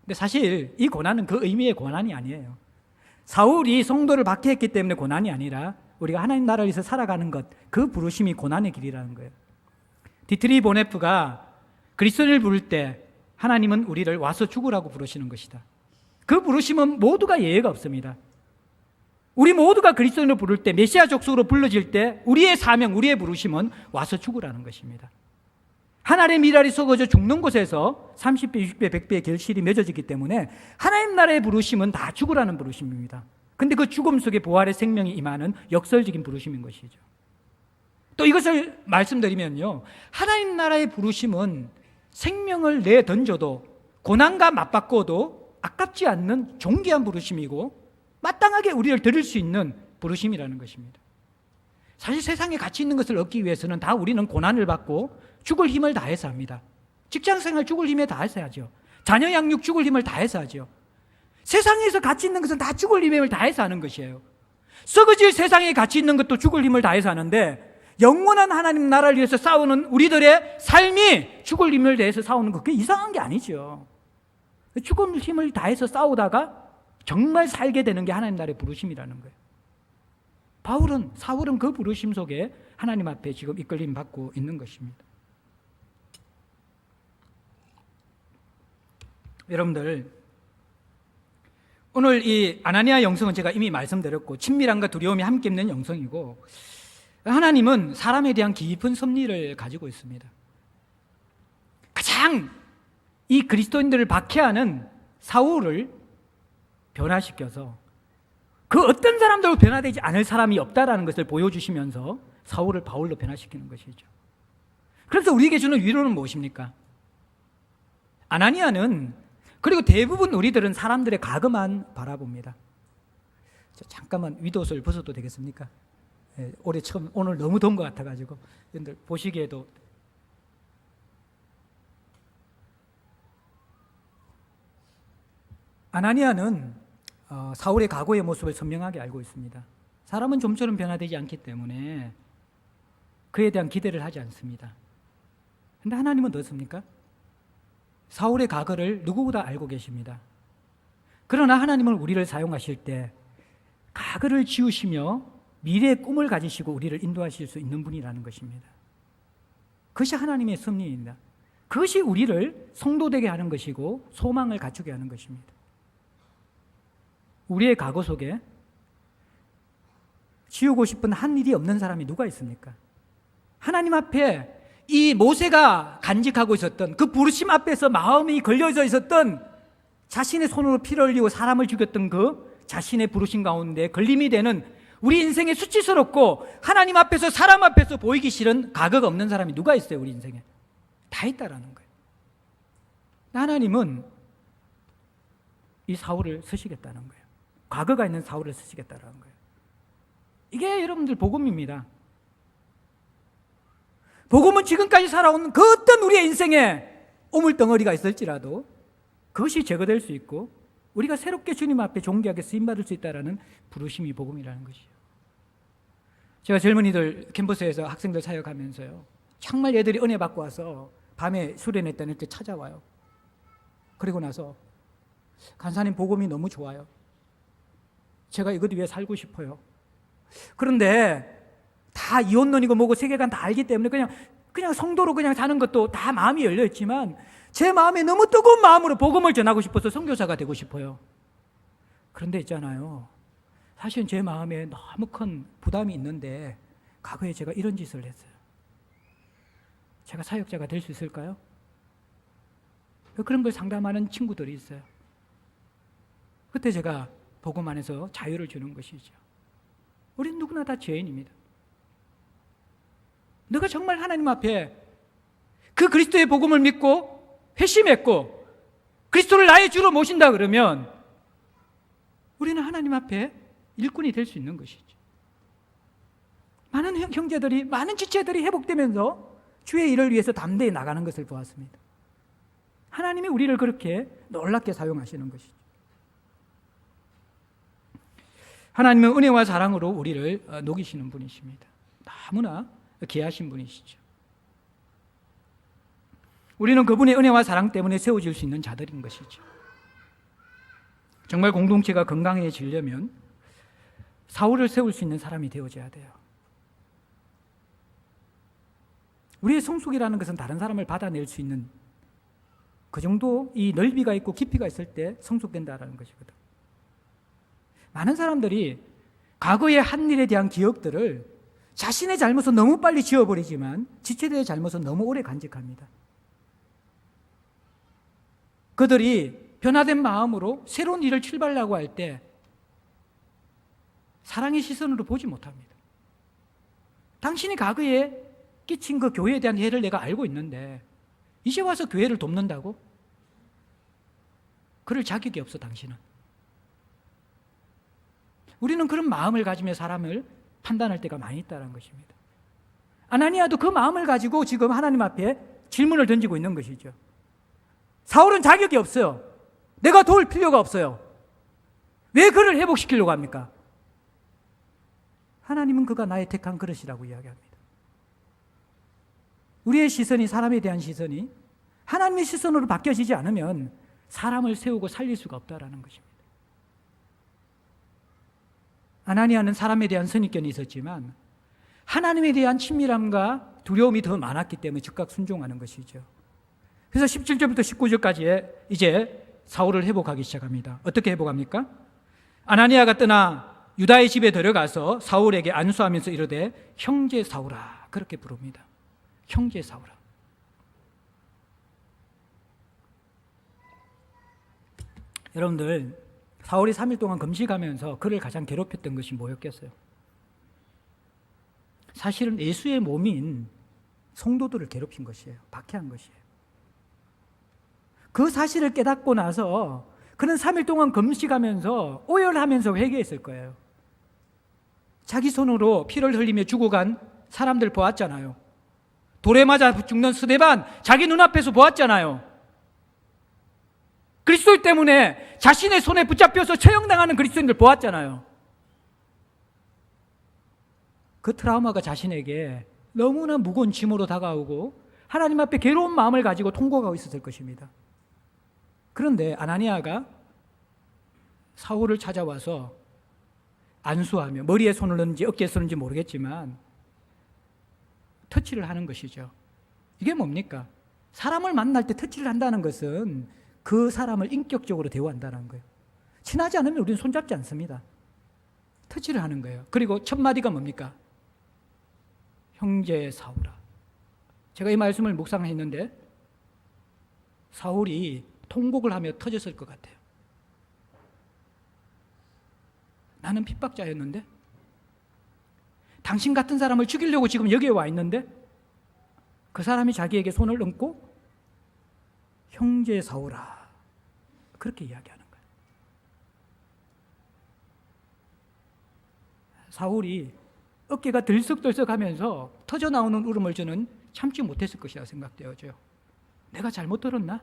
근데 사실 이 고난은 그 의미의 고난이 아니에요. 사울이 성도를 박해했기 때문에 고난이 아니라 우리가 하나님 나라를 위해서 살아가는 것, 그 부르심이 고난의 길이라는 거예요. 디트리 보네프가 그리스도인을 부를 때 하나님은 우리를 와서 죽으라고 부르시는 것이다. 그 부르심은 모두가 예외가 없습니다. 우리 모두가 그리스도인을 부를 때, 메시아 족속으로 불러질 때 우리의 사명, 우리의 부르심은 와서 죽으라는 것입니다. 하나님의 미랄이 썩어져 죽는 곳에서 30배, 60배, 100배의 결실이 맺어지기 때문에 하나님 나라의 부르심은 다 죽으라는 부르심입니다. 근데 그 죽음 속에 부활의 생명이 임하는 역설적인 부르심인 것이죠. 또 이것을 말씀드리면요, 하나님 나라의 부르심은 생명을 내던져도 고난과 맞바꿔도 아깝지 않는 존귀한 부르심이고 마땅하게 우리를 드릴 수 있는 부르심이라는 것입니다. 사실 세상에 가치 있는 것을 얻기 위해서는 다 우리는 고난을 받고 죽을 힘을 다해서 합니다. 직장생활 죽을 힘에 다해서 하죠. 자녀 양육 죽을 힘을 다해서 하죠. 세상에서 가치 있는 것은 다 죽을 힘을 다해서 하는 것이에요. 썩어질 세상에 가치 있는 것도 죽을 힘을 다해서 하는데 영원한 하나님 나라를 위해서 싸우는 우리들의 삶이 죽을 힘을 다해서 싸우는 거, 그게 이상한 게 아니죠. 죽을 힘을 다해서 싸우다가 정말 살게 되는 게 하나님 나라의 부르심이라는 거예요. 사울은 그 부르심 속에 하나님 앞에 지금 이끌림 받고 있는 것입니다. 여러분들, 오늘 이 아나니아 영성은 제가 이미 말씀드렸고 친밀함과 두려움이 함께 있는 영성이고, 하나님은 사람에 대한 깊은 섭리를 가지고 있습니다. 가장 이 그리스도인들을 박해하는 사울을 변화시켜서 그 어떤 사람도 변화되지 않을 사람이 없다라는 것을 보여주시면서 사울을 바울로 변화시키는 것이죠. 그래서 우리에게 주는 위로는 무엇입니까? 아나니아는, 그리고 대부분 우리들은 사람들의 가금만 바라봅니다. 잠깐만 윗옷을 벗어도 되겠습니까? 올해 처음, 오늘 너무 더운 것 같아가지고 여러분들 보시기에도. 아나니아는 사울의 과거의 모습을 선명하게 알고 있습니다. 사람은 좀처럼 변화되지 않기 때문에 그에 대한 기대를 하지 않습니다. 그런데 하나님은 어떻습니까? 사울의 과거를 누구보다 알고 계십니다. 그러나 하나님은 우리를 사용하실 때 과거를 지우시며 미래의 꿈을 가지시고 우리를 인도하실 수 있는 분이라는 것입니다. 그것이 하나님의 섭리입니다. 그것이 우리를 성도되게 하는 것이고 소망을 갖추게 하는 것입니다. 우리의 과거 속에 지우고 싶은 한 일이 없는 사람이 누가 있습니까? 하나님 앞에 이 모세가 간직하고 있었던 그 부르심 앞에서 마음이 걸려져 있었던 자신의 손으로 피를 흘리고 사람을 죽였던 그 자신의 부르심 가운데 걸림이 되는 우리 인생에 수치스럽고 하나님 앞에서 사람 앞에서 보이기 싫은 과거가 없는 사람이 누가 있어요? 우리 인생에 다 있다라는 거예요. 하나님은 이 사울을 쓰시겠다는 거예요. 과거가 있는 사울을 쓰시겠다는 거예요. 이게 여러분들 복음입니다. 복음은 지금까지 살아온 그 어떤 우리의 인생에 오물덩어리가 있을지라도 그것이 제거될 수 있고 우리가 새롭게 주님 앞에 존귀하게 쓰임받을 수 있다는 부르심이 복음이라는 것이죠. 제가 젊은이들 캠퍼스에서 학생들 사역하면서요, 정말 애들이 은혜 받고 와서 밤에 수련했다는 때 찾아와요. 그리고 나서 간사님 복음이 너무 좋아요. 제가 이것 위해 살고 싶어요. 그런데 다 이혼론이고 뭐고 세계관 다 알기 때문에 그냥 성도로 그냥 사는 것도 다 마음이 열려있지만 제 마음에 너무 뜨거운 마음으로 복음을 전하고 싶어서 선교사가 되고 싶어요. 그런데 있잖아요, 사실은 제 마음에 너무 큰 부담이 있는데 과거에 제가 이런 짓을 했어요. 제가 사역자가 될 수 있을까요? 그런 걸 상담하는 친구들이 있어요. 그때 제가 복음 안에서 자유를 주는 것이죠. 우리는 누구나 다 죄인입니다. 너가 정말 하나님 앞에 그 그리스도의 복음을 믿고 회심했고 그리스도를 나의 주로 모신다 그러면 우리는 하나님 앞에 일꾼이 될 수 있는 것이죠. 많은 형제들이, 많은 지체들이 회복되면서 주의 일을 위해서 담대히 나가는 것을 보았습니다. 하나님이 우리를 그렇게 놀랍게 사용하시는 것이죠. 하나님은 은혜와 사랑으로 우리를 녹이시는 분이십니다. 너무나 귀하신 분이시죠. 우리는 그분의 은혜와 사랑 때문에 세워질 수 있는 자들인 것이죠. 정말 공동체가 건강해지려면 사울을 세울 수 있는 사람이 되어져야 돼요. 우리의 성숙이라는 것은 다른 사람을 받아낼 수 있는 그 정도 이 넓이가 있고 깊이가 있을 때 성숙된다라는 것이거든. 많은 사람들이 과거의 한 일에 대한 기억들을 자신의 잘못은 너무 빨리 지워버리지만 지체들의 잘못은 너무 오래 간직합니다. 그들이 변화된 마음으로 새로운 일을 출발하려고 할 때 사랑의 시선으로 보지 못합니다. 당신이 과거에 끼친 그 교회에 대한 해를 내가 알고 있는데 이제 와서 교회를 돕는다고? 그럴 자격이 없어, 당신은. 우리는 그런 마음을 가지며 사람을 판단할 때가 많이 있다는 것입니다. 아나니아도 그 마음을 가지고 지금 하나님 앞에 질문을 던지고 있는 것이죠. 사울은 자격이 없어요. 내가 도울 필요가 없어요. 왜 그를 회복시키려고 합니까? 하나님은 그가 나의 택한 그릇이라고 이야기합니다. 우리의 시선이, 사람에 대한 시선이 하나님의 시선으로 바뀌어지지 않으면 사람을 세우고 살릴 수가 없다라는 것입니다. 아나니아는 사람에 대한 선입견이 있었지만 하나님에 대한 친밀함과 두려움이 더 많았기 때문에 즉각 순종하는 것이죠. 그래서 17절부터 19절까지 이제 사울을 회복하기 시작합니다. 어떻게 회복합니까? 아나니아가 떠나 유다의 집에 들어가서 사울에게 안수하면서 이르되 형제 사울아, 그렇게 부릅니다. 형제 사울아. 여러분들, 사울이 3일 동안 금식하면서 그를 가장 괴롭혔던 것이 뭐였겠어요? 사실은 예수의 몸인 성도들을 괴롭힌 것이에요. 박해한 것이에요. 그 사실을 깨닫고 나서 그는 3일 동안 금식하면서 오열하면서 회개했을 거예요. 자기 손으로 피를 흘리며 죽어간 사람들 보았잖아요. 돌에 맞아 죽는 스데반 자기 눈앞에서 보았잖아요. 그리스도 때문에 자신의 손에 붙잡혀서 처형당하는 그리스도인들 보았잖아요. 그 트라우마가 자신에게 너무나 무거운 짐으로 다가오고 하나님 앞에 괴로운 마음을 가지고 통곡하고 있었을 것입니다. 그런데 아나니아가 사울을 찾아와서 안수하며 머리에 손을 넣는지 어깨에 손는지 모르겠지만 터치를 하는 것이죠. 이게 뭡니까? 사람을 만날 때 터치를 한다는 것은 그 사람을 인격적으로 대우한다는 거예요. 친하지 않으면 우리는 손잡지 않습니다. 터치를 하는 거예요. 그리고 첫 마디가 뭡니까? 형제 사울아. 제가 이 말씀을 묵상했는데 사울이 통곡을 하며 터졌을 것 같아요. 나는 핍박자였는데, 당신 같은 사람을 죽이려고 지금 여기에 와 있는데, 그 사람이 자기에게 손을 얹고 형제 사울아 그렇게 이야기하는 거예요. 사울이 어깨가 들썩들썩하면서 터져나오는 울음을 저는 참지 못했을 것이라 생각되어져요. 내가 잘못 들었나?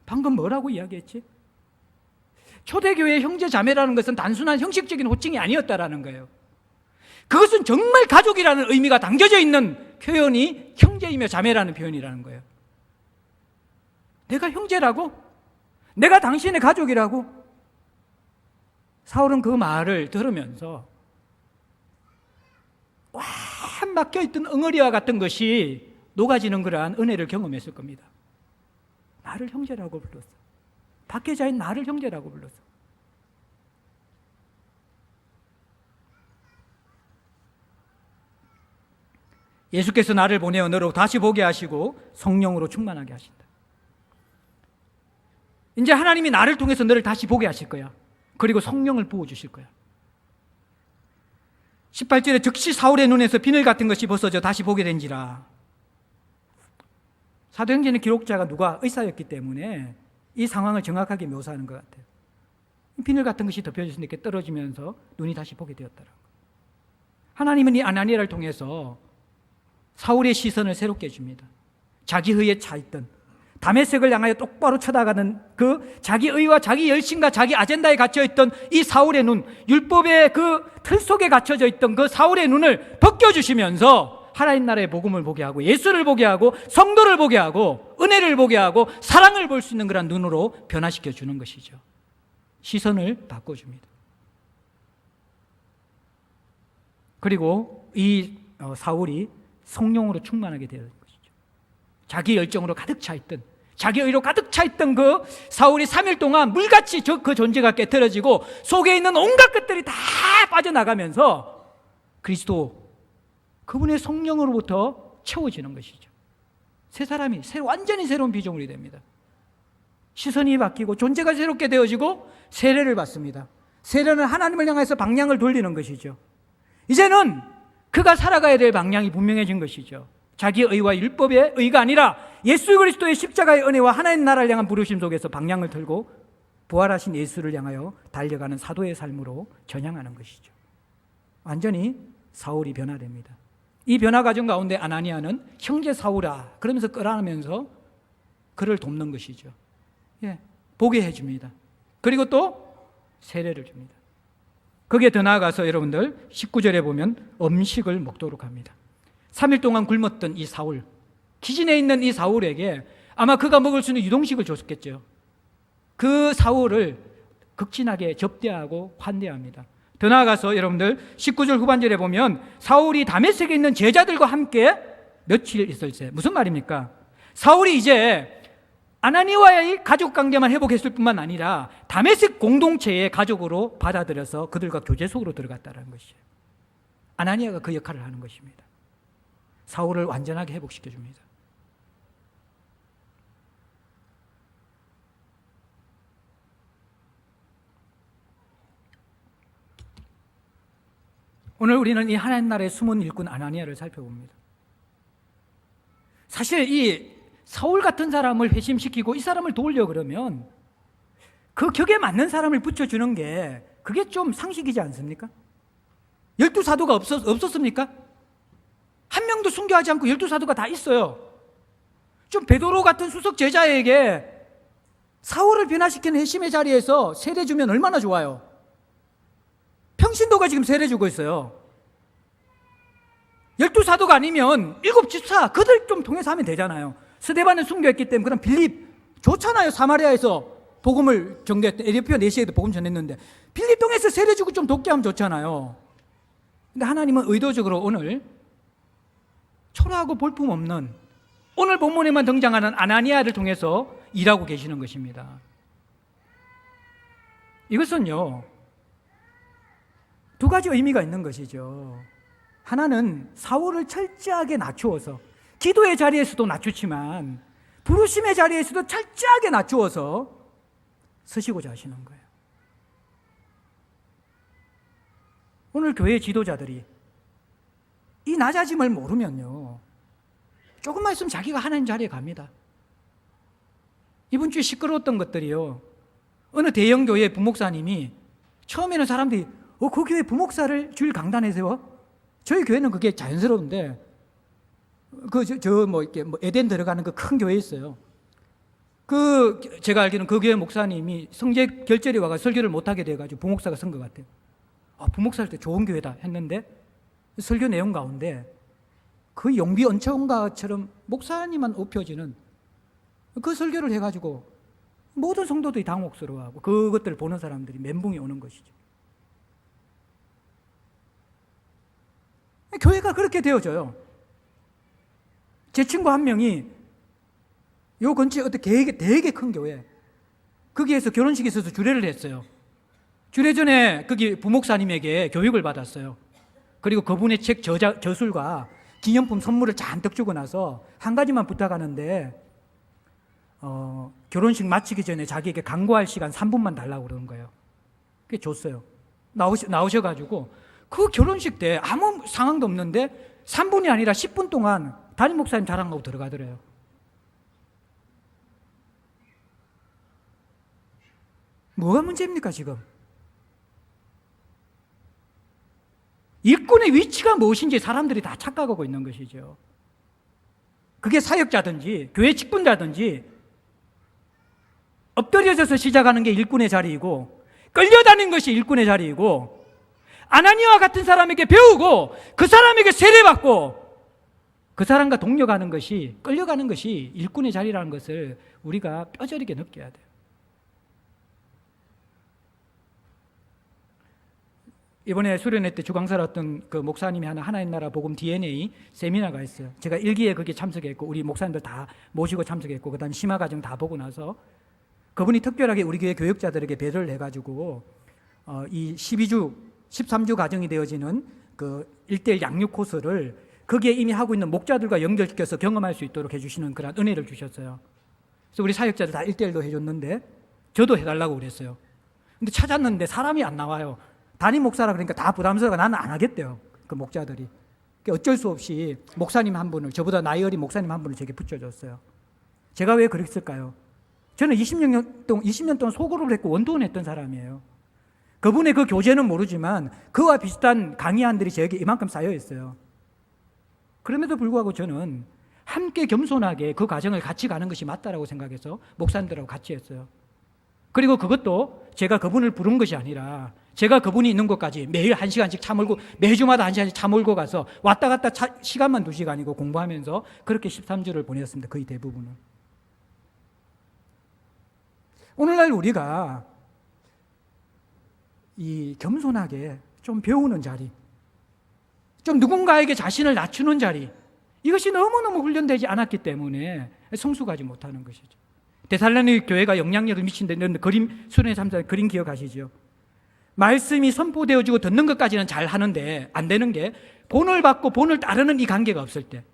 방금 뭐라고 이야기했지? 초대교회 형제 자매라는 것은 단순한 형식적인 호칭이 아니었다라는 거예요. 그것은 정말 가족이라는 의미가 담겨져 있는 표현이 형제이며 자매라는 표현이라는 거예요. 내가 형제라고? 내가 당신의 가족이라고? 사울은 그 말을 들으면서 완 막혀있던 엉어리와 같은 것이 녹아지는 그러한 은혜를 경험했을 겁니다. 나를 형제라고 불렀어. 박해자인 나를 형제라고 불렀어. 예수께서 나를 보내어 너로 다시 보게 하시고 성령으로 충만하게 하신다. 이제 하나님이 나를 통해서 너를 다시 보게 하실 거야. 그리고 성령을 부어주실 거야. 18절에 즉시 사울의 눈에서 비늘 같은 것이 벗어져 다시 보게 된지라. 사도행전의 기록자가 누가 의사였기 때문에 이 상황을 정확하게 묘사하는 것 같아요. 비늘 같은 것이 덮여져서 이렇게 떨어지면서 눈이 다시 보게 되었더라고요. 하나님은 이 아나니아를 통해서 사울의 시선을 새롭게 해줍니다. 자기 의에 차있던, 다메섹을 향하여 똑바로 쳐다가는 그 자기 의와 자기 열심과 자기 아젠다에 갇혀있던 이 사울의 눈, 율법의 그 틀 속에 갇혀져 있던 그 사울의 눈을 벗겨주시면서 하나님 나라의 복음을 보게 하고 예수를 보게 하고 성도를 보게 하고 은혜를 보게 하고 사랑을 볼 수 있는 그런 눈으로 변화시켜 주는 것이죠. 시선을 바꿔줍니다. 그리고 이 사울이 성령으로 충만하게 되는 것이죠. 자기 열정으로 가득 차 있던, 자기 의로 가득 차 있던 그 사울이 3일 동안 물같이 그 존재가 깨트려지고 속에 있는 온갖 것들이 다 빠져나가면서 그리스도, 그분의 성령으로부터 채워지는 것이죠. 새 사람이 완전히 새로운 피조물이 됩니다. 시선이 바뀌고 존재가 새롭게 되어지고 세례를 받습니다. 세례는 하나님을 향해서 방향을 돌리는 것이죠. 이제는 그가 살아가야 될 방향이 분명해진 것이죠. 자기 의와 율법의 의가 아니라 예수 그리스도의 십자가의 은혜와 하나님 나라를 향한 부르심 속에서 방향을 틀고 부활하신 예수를 향하여 달려가는 사도의 삶으로 전향하는 것이죠. 완전히 사울이 변화됩니다. 이 변화 과정 가운데 아나니아는 형제 사울아 그러면서 끌어안으면서 그를 돕는 것이죠. 보게 해줍니다. 그리고 또 세례를 줍니다. 거기에 더 나아가서 여러분들 19절에 보면 음식을 먹도록 합니다. 3일 동안 굶었던 이 사울, 기진에 있는 이 사울에게 아마 그가 먹을 수 있는 유동식을 줬겠죠. 그 사울을 극진하게 접대하고 환대합니다. 더 나아가서 여러분들 19절 후반절에 보면 사울이 다메섹에 있는 제자들과 함께 며칠 있을세. 무슨 말입니까? 사울이 이제 아나니아와의 가족관계만 회복했을 뿐만 아니라 다메섹 공동체의 가족으로 받아들여서 그들과 교제 속으로 들어갔다는 것이에요. 아나니아가 그 역할을 하는 것입니다. 사울을 완전하게 회복시켜줍니다. 오늘 우리는 이 하나님 나라의 숨은 일꾼 아나니아를 살펴봅니다. 사실 이 사울 같은 사람을 회심시키고 이 사람을 도우려고 그러면 그 격에 맞는 사람을 붙여주는 게 그게 좀 상식이지 않습니까? 12사도가 없었습니까? 한 명도 순교하지 않고 12사도가 다 있어요. 좀 베드로 같은 수석 제자에게 사울을 변화시키는 핵심의 자리에서 세례 주면 얼마나 좋아요. 평신도가 지금 세례 주고 있어요. 12사도가 아니면 7집사 그들 좀 통해서 하면 되잖아요. 스데반은 순교했기 때문에 그럼 빌립 좋잖아요. 사마리아에서 복음을 전개했던 에디오피아 내시에도 복음 전했는데 필립동에서 세례 주고 좀 돕게 하면 좋잖아요. 근데 하나님은 의도적으로 오늘 초라하고 볼품없는 오늘 본문에만 등장하는 아나니아를 통해서 일하고 계시는 것입니다. 이것은요, 두 가지 의미가 있는 것이죠. 하나는 사울을 철저하게 낮추어서 기도의 자리에서도 낮추지만 부르심의 자리에서도 철저하게 낮추어서 서시고자 하시는 거예요. 오늘 교회 지도자들이 이 낮아짐을 모르면요, 조금만 있으면 자기가 하나님 자리에 갑니다. 이번 주에 시끄러웠던 것들이요, 어느 대형 교회 부목사님이 처음에는 사람들이 그 교회 부목사를 주일 강단에 세워? 저희 교회는 그게 자연스러운데 이렇게 에덴 들어가는 그 큰 교회 있어요. 제가 알기로는 그 교회 목사님이 성제 결절이 와서 설교를 못하게 돼가지고 부목사가 쓴 것 같아요. 부목사일 때 좋은 교회다 했는데 설교 내용 가운데 그 용비 언처음가처럼 목사님만 उप혀지는 그 설교를 해가지고 모든 성도들이 당혹스러워하고 그것들을 보는 사람들이 멘붕이 오는 것이죠. 교회가 그렇게 되어져요. 제 친구 한 명이 요 근처에 어떤 되게 큰 교회, 거기에서 결혼식이 있어서 주례를 했어요. 주례 전에 거기 부목사님에게 교육을 받았어요. 그리고 그분의 책 저술과 기념품 선물을 잔뜩 주고 나서 한 가지만 부탁하는데 결혼식 마치기 전에 자기에게 강구할 시간 3분만 달라고 그러는 거예요. 그게 줬어요. 나오셔가지고 그 결혼식 때 아무 상황도 없는데 3분이 아니라 10분 동안 담임 목사님 자랑하고 들어가더래요. 뭐가 문제입니까 지금? 일꾼의 위치가 무엇인지 사람들이 다 착각하고 있는 것이죠. 그게 사역자든지 교회 직분자든지 엎드려져서 시작하는 게 일꾼의 자리이고 끌려다니는 것이 일꾼의 자리이고 아나니아와 같은 사람에게 배우고 그 사람에게 세례받고 그 사람과 동력하는 것이 끌려가는 것이 일꾼의 자리라는 것을 우리가 뼈저리게 느껴야 돼요. 이번에 수련회 때 주강사였던 그 목사님이 하는 하나님 나라 복음 DNA 세미나가 있어요. 제가 일기에 거기에 참석했고 우리 목사님들 다 모시고 참석했고 그다음 심화 과정 다 보고 나서 그분이 특별하게 우리 교회 교역자들에게 배려를 해가지고 이 12주, 13주 과정이 되어지는 그 1:1 양육 코스를 거기에 이미 하고 있는 목자들과 연결시켜서 경험할 수 있도록 해주시는 그런 은혜를 주셨어요. 그래서 우리 사역자들 다 1:1로 해줬는데 저도 해달라고 그랬어요. 근데 찾았는데 사람이 안 나와요. 담임 목사라 그러니까 다 부담스러워 나는 안 하겠대요. 그 목자들이. 어쩔 수 없이 목사님 한 분을, 저보다 나이 어린 목사님 한 분을 제게 붙여줬어요. 제가 왜 그랬을까요? 저는 20년 동안 소그룹을 했고 원도원 했던 사람이에요. 그분의 그 교재는 모르지만 그와 비슷한 강의안들이 저에게 이만큼 쌓여 있어요. 그럼에도 불구하고 저는 함께 겸손하게 그 과정을 같이 가는 것이 맞다라고 생각해서 목사님들하고 같이 했어요. 그리고 그것도 제가 그분을 부른 것이 아니라 제가 그분이 있는 곳까지 매일 1시간씩 차 몰고 매주마다 1시간씩 차 몰고 가서 왔다 갔다 시간만 2시간이고 공부하면서 그렇게 13주를 보냈습니다. 거의 대부분은. 오늘날 우리가 이 겸손하게 좀 배우는 자리, 좀 누군가에게 자신을 낮추는 자리, 이것이 너무너무 훈련되지 않았기 때문에 성숙하지 못하는 것이죠. 데살로니가 교회가 영향력을 미친다는 그림 수련회 3사 그림 기억하시죠? 말씀이 선포되어지고 듣는 것까지는 잘 하는데 안 되는 게 본을 받고 본을 따르는 이 관계가 없을 때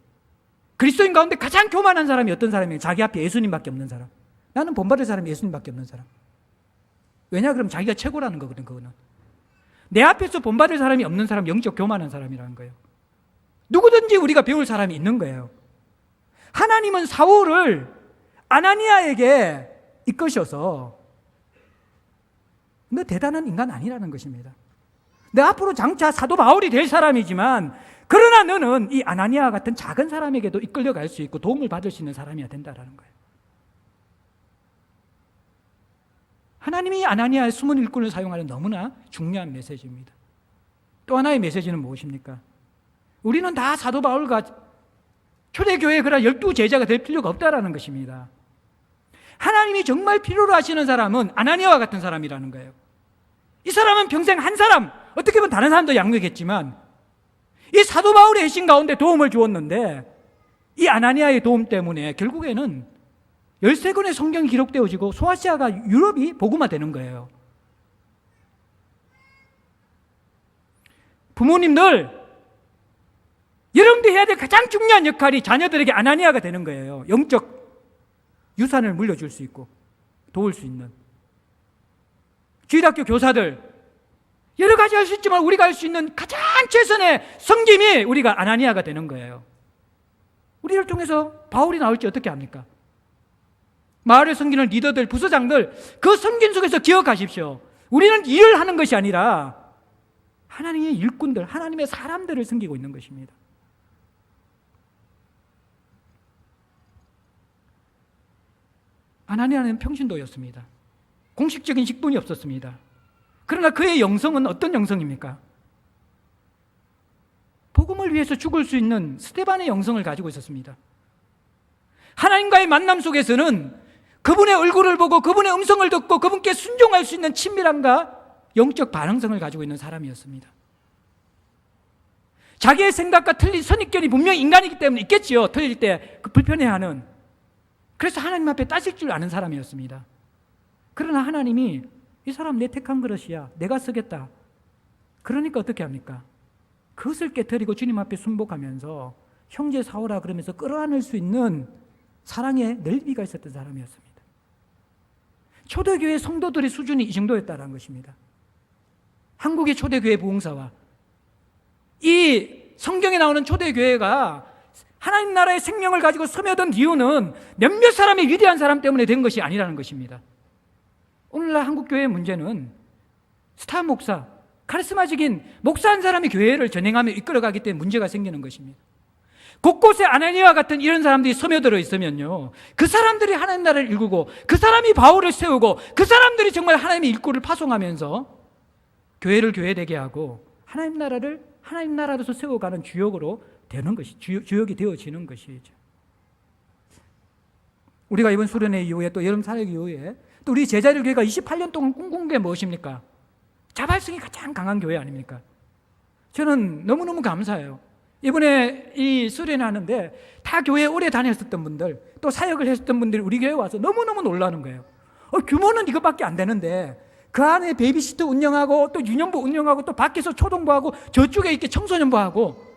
그리스도인 가운데 가장 교만한 사람이 어떤 사람이에요? 자기 앞에 예수님밖에 없는 사람. 나는 본받을 사람이 예수님밖에 없는 사람. 왜냐? 그럼 자기가 최고라는 거거든. 그거는 내 앞에서 본받을 사람이 없는 사람, 영적 교만한 사람이라는 거예요. 누구든지 우리가 배울 사람이 있는 거예요. 하나님은 사울을 아나니아에게 이끄셔서 너 대단한 인간 아니라는 것입니다. 내 앞으로 장차 사도 바울이 될 사람이지만 그러나 너는 이 아나니아 같은 작은 사람에게도 이끌려갈 수 있고 도움을 받을 수 있는 사람이어야 된다는 거예요. 하나님이 아나니아의 숨은 일꾼을 사용하는 너무나 중요한 메시지입니다. 또 하나의 메시지는 무엇입니까? 우리는 다 사도 바울과 초대교회의 그런 12 제자가 될 필요가 없다라는 것입니다. 하나님이 정말 필요로 하시는 사람은 아나니아와 같은 사람이라는 거예요. 이 사람은 평생 한 사람, 어떻게 보면 다른 사람도 양육했지만 이 사도 바울의 핵심 가운데 도움을 주었는데 이 아나니아의 도움 때문에 결국에는 13권의 성경이 기록되어지고 소아시아가 유럽이 복음화되는 거예요. 부모님들, 여러분들이 해야 될 가장 중요한 역할이 자녀들에게 아나니아가 되는 거예요. 영적 유산을 물려줄 수 있고 도울 수 있는. 주일학교 교사들, 여러 가지 할 수 있지만 우리가 할 수 있는 가장 최선의 섬김이 우리가 아나니아가 되는 거예요. 우리를 통해서 바울이 나올지 어떻게 합니까? 마을에 섬기는 리더들, 부서장들, 그 섬김 속에서 기억하십시오. 우리는 일을 하는 것이 아니라 하나님의 일꾼들, 하나님의 사람들을 섬기고 있는 것입니다. 아나니아는 평신도였습니다. 공식적인 직분이 없었습니다. 그러나 그의 영성은 어떤 영성입니까? 복음을 위해서 죽을 수 있는 스데반의 영성을 가지고 있었습니다. 하나님과의 만남 속에서는 그분의 얼굴을 보고 그분의 음성을 듣고 그분께 순종할 수 있는 친밀함과 영적 반응성을 가지고 있는 사람이었습니다. 자기의 생각과 틀린 선입견이 분명히 인간이기 때문에 있겠지요. 틀릴 때 그 불편해하는. 그래서 하나님 앞에 따질 줄 아는 사람이었습니다. 그러나 하나님이 이 사람 내 택한 그릇이야, 내가 쓰겠다. 그러니까 어떻게 합니까? 그것을 깨뜨리고 주님 앞에 순복하면서 형제 사오라 그러면서 끌어안을 수 있는 사랑의 넓이가 있었던 사람이었습니다. 초대교회 성도들의 수준이 이 정도였다는 것입니다. 한국의 초대교회 부흥사와 이 성경에 나오는 초대교회가 하나님 나라의 생명을 가지고 스며든 이유는 몇몇 사람의 위대한 사람 때문에 된 것이 아니라는 것입니다. 오늘날 한국교회의 문제는 스타 목사, 카리스마적인 목사 한 사람이 교회를 전행하며 이끌어가기 때문에 문제가 생기는 것입니다. 곳곳에 아나니아와 같은 이런 사람들이 스며들어 있으면요, 그 사람들이 하나님 나라를 일구고 그 사람이 바울을 세우고 그 사람들이 정말 하나님의 일꾼을 파송하면서 교회를 교회되게 하고 하나님 나라로서 세워가는 주역으로 되는 것이, 주역이 되어지는 것이죠. 우리가 이번 수련회 이후에 또 여름 사역 이후에 또 우리 제자들 교회가 28년 동안 꿈꾼 게 무엇입니까? 자발성이 가장 강한 교회 아닙니까? 저는 너무너무 감사해요. 이번에 이 수련회 하는데 다 교회에 오래 다녔었던 분들, 또 사역을 했었던 분들이 우리 교회에 와서 너무너무 놀라는 거예요. 규모는 이것밖에 안 되는데 그 안에 베이비시터 운영하고 또 유년부 운영하고 또 밖에서 초등부하고 저쪽에 이렇게 청소년부하고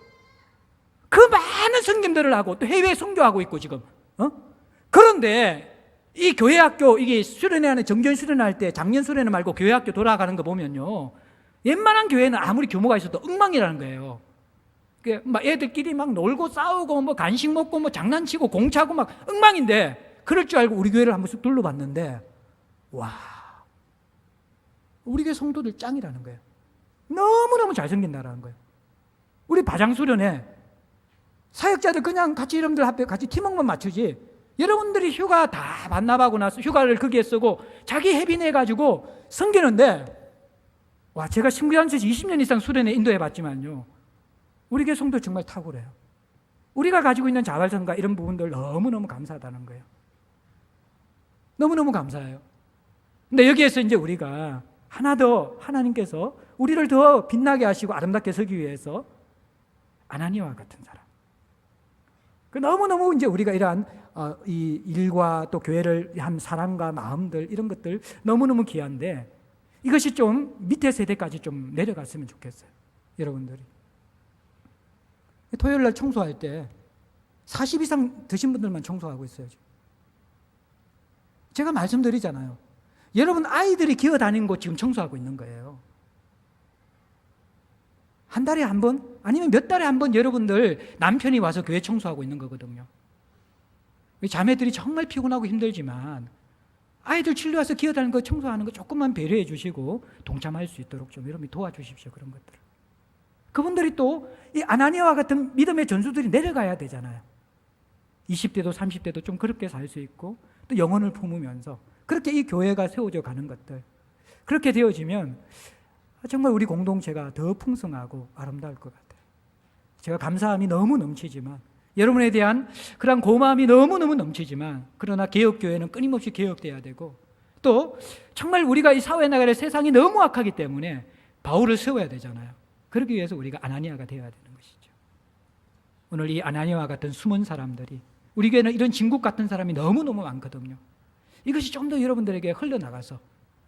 그 많은 선교들을 하고 또 해외에 선교하고 있고 지금 그런데 이 교회 학교, 이게 수련회 하는 정전 수련회 할 때 작년 수련회 말고 교회 학교 돌아가는 거 보면요, 웬만한 교회는 아무리 규모가 있어도 엉망이라는 거예요. 막 애들끼리 막 놀고 싸우고 뭐 간식 먹고 뭐 장난치고 공차고 막 엉망인데, 그럴 줄 알고 우리 교회를 한번 쑥 둘러봤는데 와, 우리 교회 성도들 짱이라는 거예요. 너무너무 잘생긴다라는 거예요. 우리 바장수련회 사역자들 그냥 같이 여러분들 앞에 같이 팀워크만 맞추지, 여러분들이 휴가 다 반납하고 나서 휴가를 거기에 쓰고 자기 해빈해가지고 섬기는데, 와, 제가 신구단체에서 20년 이상 수련회 인도해 봤지만요, 우리 교회 성도 정말 탁월해요. 우리가 가지고 있는 자발성과 이런 부분들 너무너무 감사하다는 거예요. 너무너무 감사해요. 근데 여기에서 이제 우리가 하나 더, 하나님께서 우리를 더 빛나게 하시고 아름답게 서기 위해서 아나니아와 같은 사람, 너무너무 이제 우리가 이러한 이 일과 또 교회를 한 사랑과 마음들, 이런 것들 너무너무 귀한데 이것이 좀 밑에 세대까지 좀 내려갔으면 좋겠어요. 여러분들이 토요일 날 청소할 때 40 이상 드신 분들만 청소하고 있어요. 지금. 제가 말씀드리잖아요. 여러분 아이들이 기어다니는 곳 지금 청소하고 있는 거예요. 한 달에 한 번, 아니면 몇 달에 한 번 여러분들 남편이 와서 교회 청소하고 있는 거거든요. 자매들이 정말 피곤하고 힘들지만 아이들 진료 와서 기어다니는 거 청소하는 거 조금만 배려해 주시고 동참할 수 있도록 좀 여러분이 도와주십시오. 그런 것들을. 그분들이 또 이 아나니아와 같은 믿음의 전수들이 내려가야 되잖아요. 20대도 30대도 좀 그렇게 살 수 있고 또 영혼을 품으면서 그렇게 이 교회가 세워져 가는 것들, 그렇게 되어지면 정말 우리 공동체가 더 풍성하고 아름다울 것 같아요. 제가 감사함이 너무 넘치지만 여러분에 대한 그런 고마움이 너무너무 넘치지만, 그러나 개혁교회는 끊임없이 개혁돼야 되고, 또 정말 우리가 이 사회에 나가는 세상이 너무 악하기 때문에 바울을 세워야 되잖아요. 그러기 위해서 우리가 아나니아가 되어야 되는 것이죠. 오늘 이 아나니아와 같은 숨은 사람들이, 우리 교회는 이런 진국 같은 사람이 너무너무 많거든요. 이것이 좀 더 여러분들에게 흘러나가서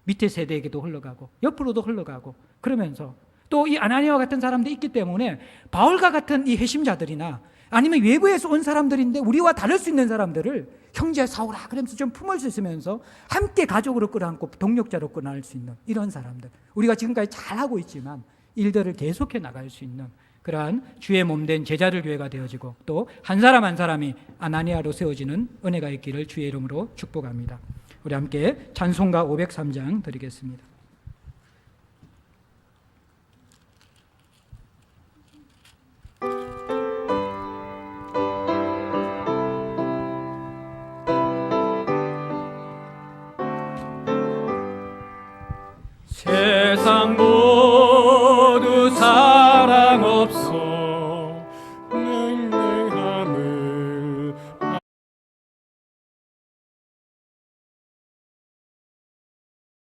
밑에 세대에게도 흘러가고 옆으로도 흘러가고, 그러면서 또 이 아나니아와 같은 사람들이 있기 때문에 바울과 같은 이 회심자들이나 아니면 외부에서 온 사람들인데 우리와 다를 수 있는 사람들을 형제 사오라 그러면서 좀 품을 수 있으면서 함께 가족으로 끌어안고 동력자로 끌어안을 수 있는 이런 사람들, 우리가 지금까지 잘하고 있지만 일들을 계속해 나갈 수 있는 그러한 주의 몸된 제자들 교회가 되어지고, 또 한 사람 한 사람이 아나니아로 세워지는 은혜가 있기를 주의 이름으로 축복합니다. 우리 함께 찬송가 503장 드리겠습니다. 세상